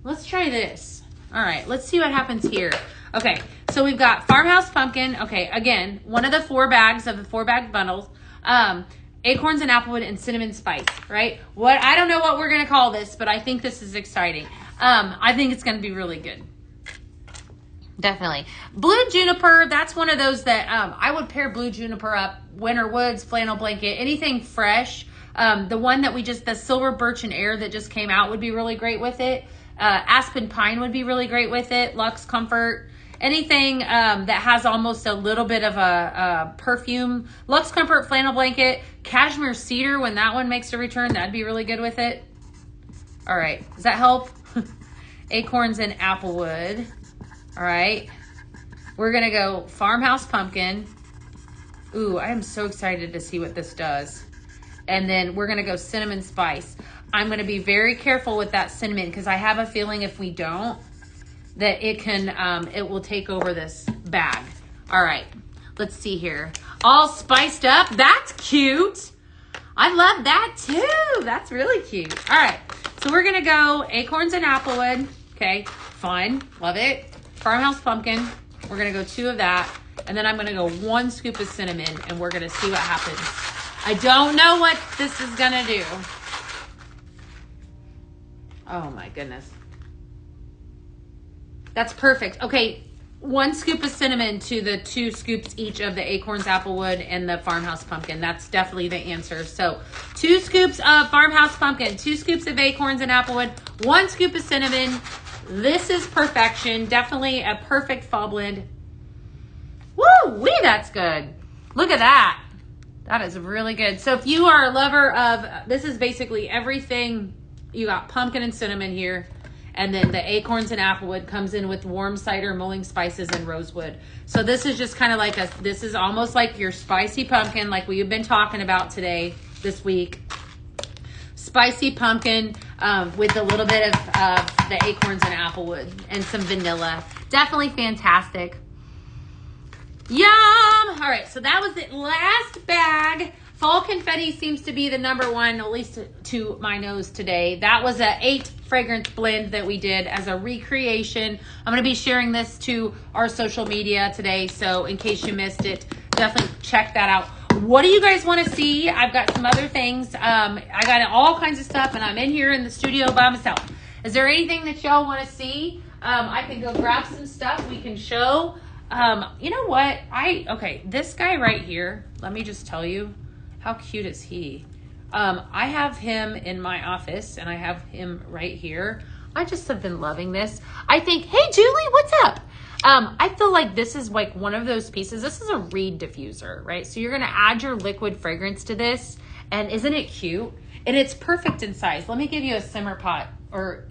Let's try this. All right, let's see what happens here. Okay, so we've got farmhouse pumpkin. Okay, again, one of the 4 bags of the 4-bag bundles. Acorns and applewood and cinnamon spice, right? I don't know what we're gonna call this, but I think this is exciting. I think it's gonna be really good. Definitely. Blue juniper, that's one of those that I would pair blue juniper up, winter woods, flannel blanket, anything fresh. The one that the silver birch and air that just came out would be really great with it. Aspen pine would be really great with it. Luxe Comfort. Anything that has almost a little bit of a perfume. Luxe Comfort flannel blanket. Cashmere cedar, when that one makes a return, that'd be really good with it. All right, does that help? Acorns and applewood. All right, we're gonna go farmhouse pumpkin. Ooh, I am so excited to see what this does. And then we're gonna go cinnamon spice. I'm gonna be very careful with that cinnamon because I have a feeling if we don't, that it will take over this bag. All right, let's see here. All spiced up, that's cute. I love that too, that's really cute. All right, so we're gonna go acorns and applewood. Okay, fun, love it. Farmhouse pumpkin, we're gonna go 2 of that. And then I'm gonna go 1 scoop of cinnamon and we're gonna see what happens. I don't know what this is gonna do. Oh my goodness. That's perfect. Okay, 1 scoop of cinnamon to the 2 scoops each of the acorns, applewood, and the farmhouse pumpkin. That's definitely the answer. So 2 scoops of farmhouse pumpkin, 2 scoops of acorns and applewood, 1 scoop of cinnamon. This is perfection. Definitely a perfect fall blend. Woo-wee, that's good. Look at that. That is really good. So if you are a lover of, this is basically everything. You got pumpkin and cinnamon here. And then the acorns and applewood comes in with warm cider, mulling spices, and rosewood. So this is just kind of like this is almost like your spicy pumpkin like we've been talking about this week. Spicy pumpkin with a little bit of the acorns and applewood and some vanilla. Definitely fantastic. Yum! All right, so that was the last bag. Fall confetti seems to be the number one, at least to my nose today. That was a 8 fragrance blend that we did as a recreation. I'm going to be sharing this to our social media today, so in case you missed it, definitely check that out. What do you guys want to see? I've got some other things. I got all kinds of stuff, and I'm in here in the studio by myself. Is there anything that y'all want to see? I can go grab some stuff we can show. You know what? Okay, this guy right here, let me just tell you, how cute is he? I have him in my office and I have him right here. I just have been loving this. I think, hey, Julie, what's up? I feel like this is like one of those pieces. This is a reed diffuser, right? So you're going to add your liquid fragrance to this. And isn't it cute? And it's perfect in size. Let me give you a simmer pot, or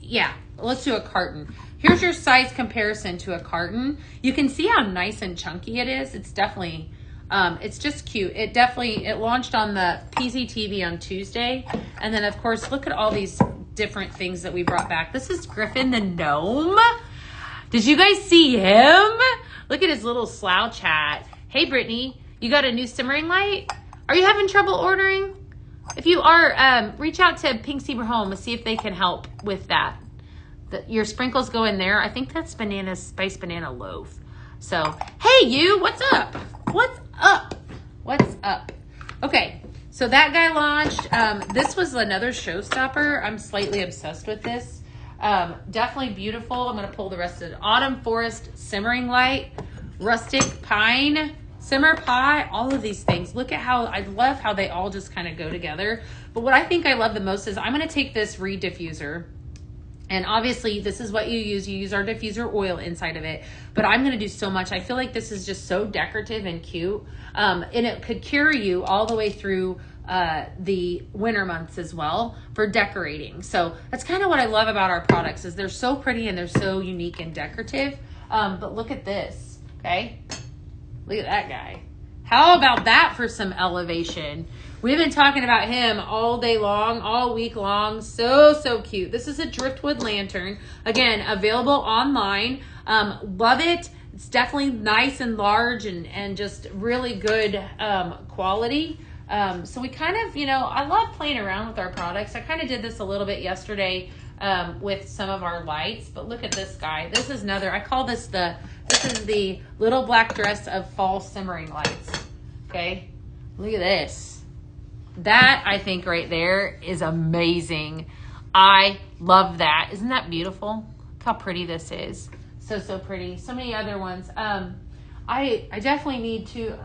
yeah, let's do a carton. Here's your size comparison to a carton. You can see how nice and chunky it is. It's definitely, it's just cute. It launched on the PZTV on Tuesday. And then of course, look at all these different things that we brought back. This is Griffin the gnome. Did you guys see him? Look at his little slouch hat. Hey, Brittany, you got a new simmering light? Are you having trouble ordering? If you are, reach out to Pink Zebra Home and see if they can help with that. Your sprinkles go in there. I think that's spiced banana loaf. So, hey, you, what's up? What's up? What's up? Okay, so that guy launched. This was another showstopper. I'm slightly obsessed with this. Definitely beautiful. I'm going to pull the rest of it. Autumn Forest Simmering Light, Rustic Pine, Simmer Pie, all of these things. Look at how, I love how they all just kind of go together. But what I think I love the most is I'm going to take this reed diffuser. And obviously this is what you use. You use our diffuser oil inside of it. But I'm going to do so much. I feel like this is just so decorative and cute. And it could carry you all the way through the winter months as well for decorating. So that's kind of what I love about our products is they're so pretty and they're so unique and decorative. But look at this, okay? Look at that guy. How about that for some elevation? We've been talking about him all day long, all week long. So cute. This is a driftwood lantern. Again, available online. Love it. It's definitely nice and large and just really good quality. So we kind of, I love playing around with our products. I kind of did this a little bit yesterday with some of our lights, but look at this guy. This is another, I call this this is the little black dress of fall simmering lights. Okay. Look at this. That I think right there is amazing. I love that. Isn't that beautiful? Look how pretty this is. So pretty. So many other ones. I definitely need to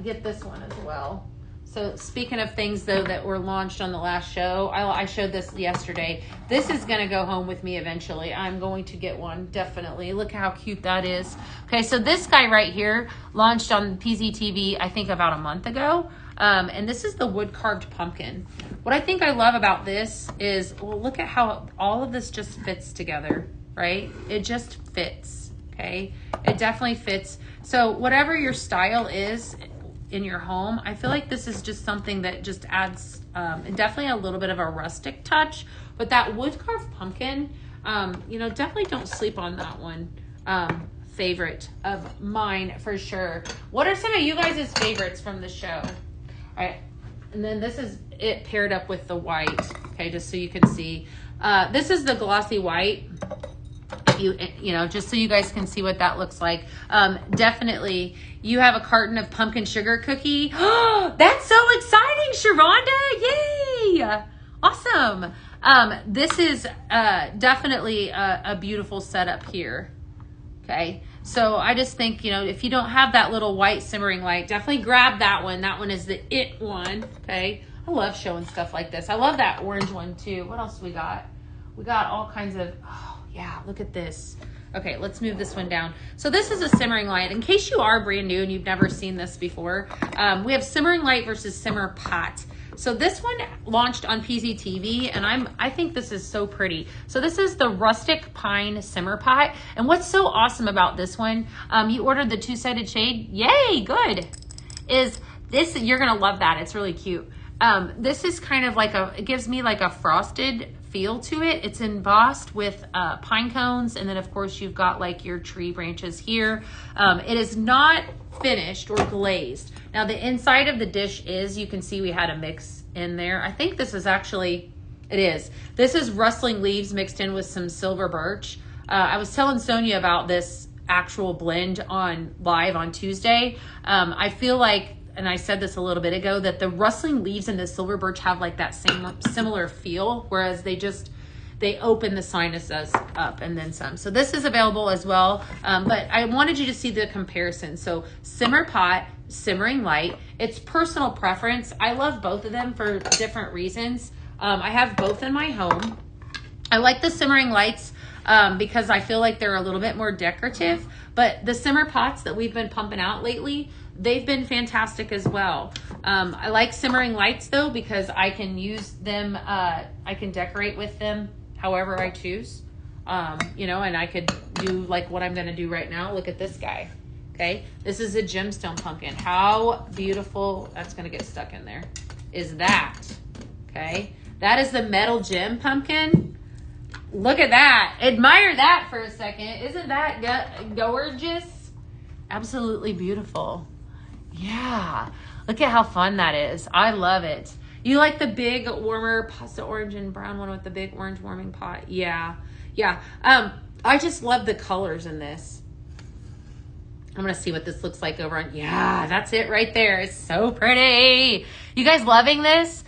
get this one as well. So speaking of things though that were launched on the last show, I showed this yesterday. This is going to go home with me eventually. I'm going to get one, definitely. Look how cute that is. Okay, so this guy right here launched on PZTV, I think about a month ago. And this is the wood carved pumpkin. What I think I love about this is, well, look at how all of this just fits together, right? It just fits, okay? It definitely fits. So whatever your style is in your home, I feel like this is just something that just adds definitely a little bit of a rustic touch, but that wood carved pumpkin, definitely don't sleep on that one. Favorite of mine for sure. What are some of you guys' favorites from the show? All right, and then this is it paired up with the white, okay, just so you can see. This is the glossy white. Just so you guys can see what that looks like. Definitely, you have a carton of pumpkin sugar cookie. That's so exciting, Sharonda! Yay! Awesome. This is definitely a beautiful setup here. Okay, so I just think, if you don't have that little white simmering light, definitely grab that one. That one is the it one. Okay, I love showing stuff like this. I love that orange one too. What else we got? We got all kinds of. Yeah, look at this. Okay, let's move this one down. So this is a simmering light. In case you are brand new and you've never seen this before, we have simmering light versus simmer pot. So this one launched on PZTV, and I think this is so pretty. So this is the rustic pine simmer pot. And what's so awesome about this one, you ordered the two-sided shade. Yay, good. Is this, you're gonna love that. It's really cute. This is kind of like it gives me like a frosted feel to it. It's embossed with pine cones, and then of course you've got like your tree branches here. It is not finished or glazed. Now the inside of the dish is, you can see we had a mix in there. I think this is actually, it is. This is rustling leaves mixed in with some silver birch. I was telling Sonia about this actual blend on live on Tuesday. I feel like, and I said this a little bit ago, that the rustling leaves and the silver birch have like that similar feel, whereas they open the sinuses up and then some. So this is available as well, but I wanted you to see the comparison. So simmer pot, simmering light, It's personal preference. I love both of them for different reasons. I have both in my home. I like the simmering lights because I feel like they're a little bit more decorative, but the simmer pots that we've been pumping out lately, they've been fantastic as well. I like simmering lights though, because I can use them, I can decorate with them however I choose, you know, and I could do like what I'm going to do right now. Look at this guy. Okay. This is a gemstone pumpkin. How beautiful. That's going to get stuck in there. Is that. Okay. That is the metal gem pumpkin. Look at that. Admire that for a second. Isn't that gorgeous? Absolutely beautiful. Yeah. Look at how fun that is. I love it. You like the big warmer pasta orange and brown one with the big orange warming pot? Yeah. Yeah. I just love the colors in this. I'm going to see what this looks like over on. Yeah, that's it right there. It's so pretty. You guys loving this?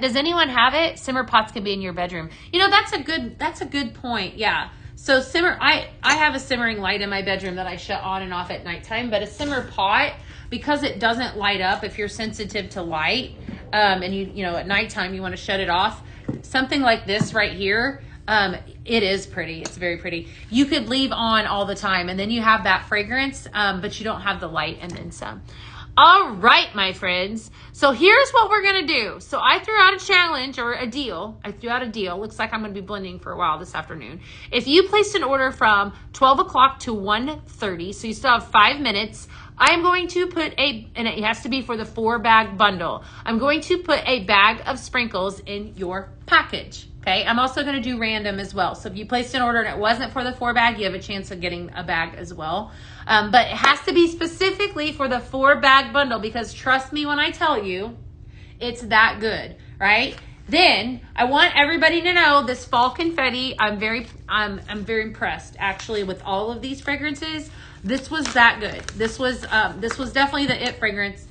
Does anyone have it? Simmer pots can be in your bedroom. You know, that's a good point. Yeah. So I have a simmering light in my bedroom that I shut on and off at nighttime, but a simmer pot, because it doesn't light up if you're sensitive to light, and you know, at nighttime you want to shut it off. Something like this right here, it is pretty. It's very pretty. You could leave on all the time and then you have that fragrance, but you don't have the light and then some. All right, my friends. So here's what we're going to do. So I threw out a challenge or a deal. I threw out a deal. Looks like I'm going to be blending for a while this afternoon. If you placed an order from 12 o'clock to 1:30, so you still have 5 minutes, I am going to put and it has to be for the 4-bag bundle. I'm going to put a bag of sprinkles in your package. Okay. I'm also going to do random as well. So if you placed an order and it wasn't for the 4-bag, you have a chance of getting a bag as well. But it has to be specifically for the 4-bag bundle, because trust me when I tell you, it's that good, right? Then I want everybody to know this fall confetti. I'm very impressed actually with all of these fragrances. This was that good. This was definitely the it fragrance.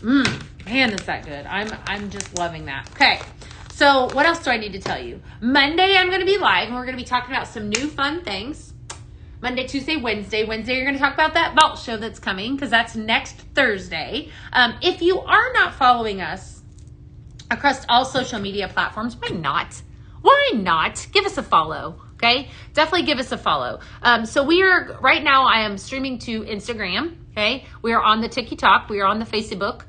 Man, is that good. I'm just loving that. Okay. So what else do I need to tell you? Monday, I'm going to be live and we're going to be talking about some new fun things. Monday, Tuesday, Wednesday. Wednesday, you're going to talk about that vault show that's coming, because that's next Thursday. If you are not following us across all social media platforms, why not? Why not? Give us a follow. Okay. Definitely give us a follow. So right now I am streaming to Instagram. Okay. We are on the TikTok. We are on the Facebook.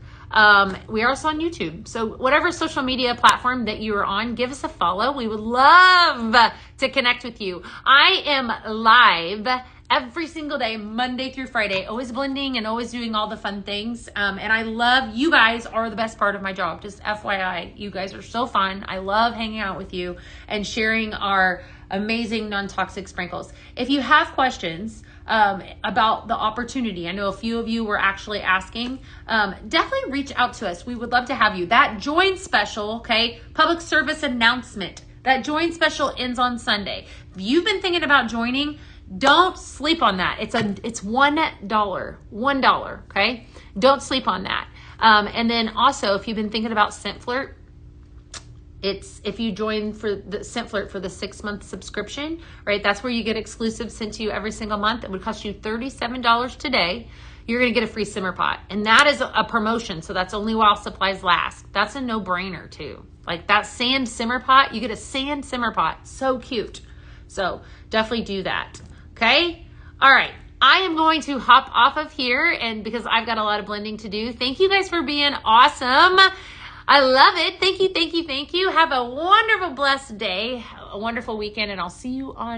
We are also on YouTube. So whatever social media platform that you are on, give us a follow. We would love to connect with you. I am live every single day, Monday through Friday, always blending and always doing all the fun things. And I love, you guys are the best part of my job. Just FYI, you guys are so fun. I love hanging out with you and sharing our amazing non-toxic sprinkles. If you have questions about the opportunity, I know a few of you were actually asking, definitely reach out to us. We would love to have you. That join special, okay, public service announcement, that join special ends on Sunday. If you've been thinking about joining, don't sleep on that. It's $1, okay? Don't sleep on that. And then also, if you've been thinking about Scent Flirt, if you join for the Scent Flirt for the 6-month subscription, right? That's where you get exclusive sent to you every single month. It would cost you $37 today. You're going to get a free simmer pot. And that is a promotion. So that's only while supplies last. That's a no-brainer too. Like that sand simmer pot, you get a sand simmer pot. So cute. So definitely do that. Okay. All right. I am going to hop off of here, and because I've got a lot of blending to do. Thank you guys for being awesome. I love it. Thank you, thank you, thank you. Have a wonderful, blessed day, a wonderful weekend, and I'll see you on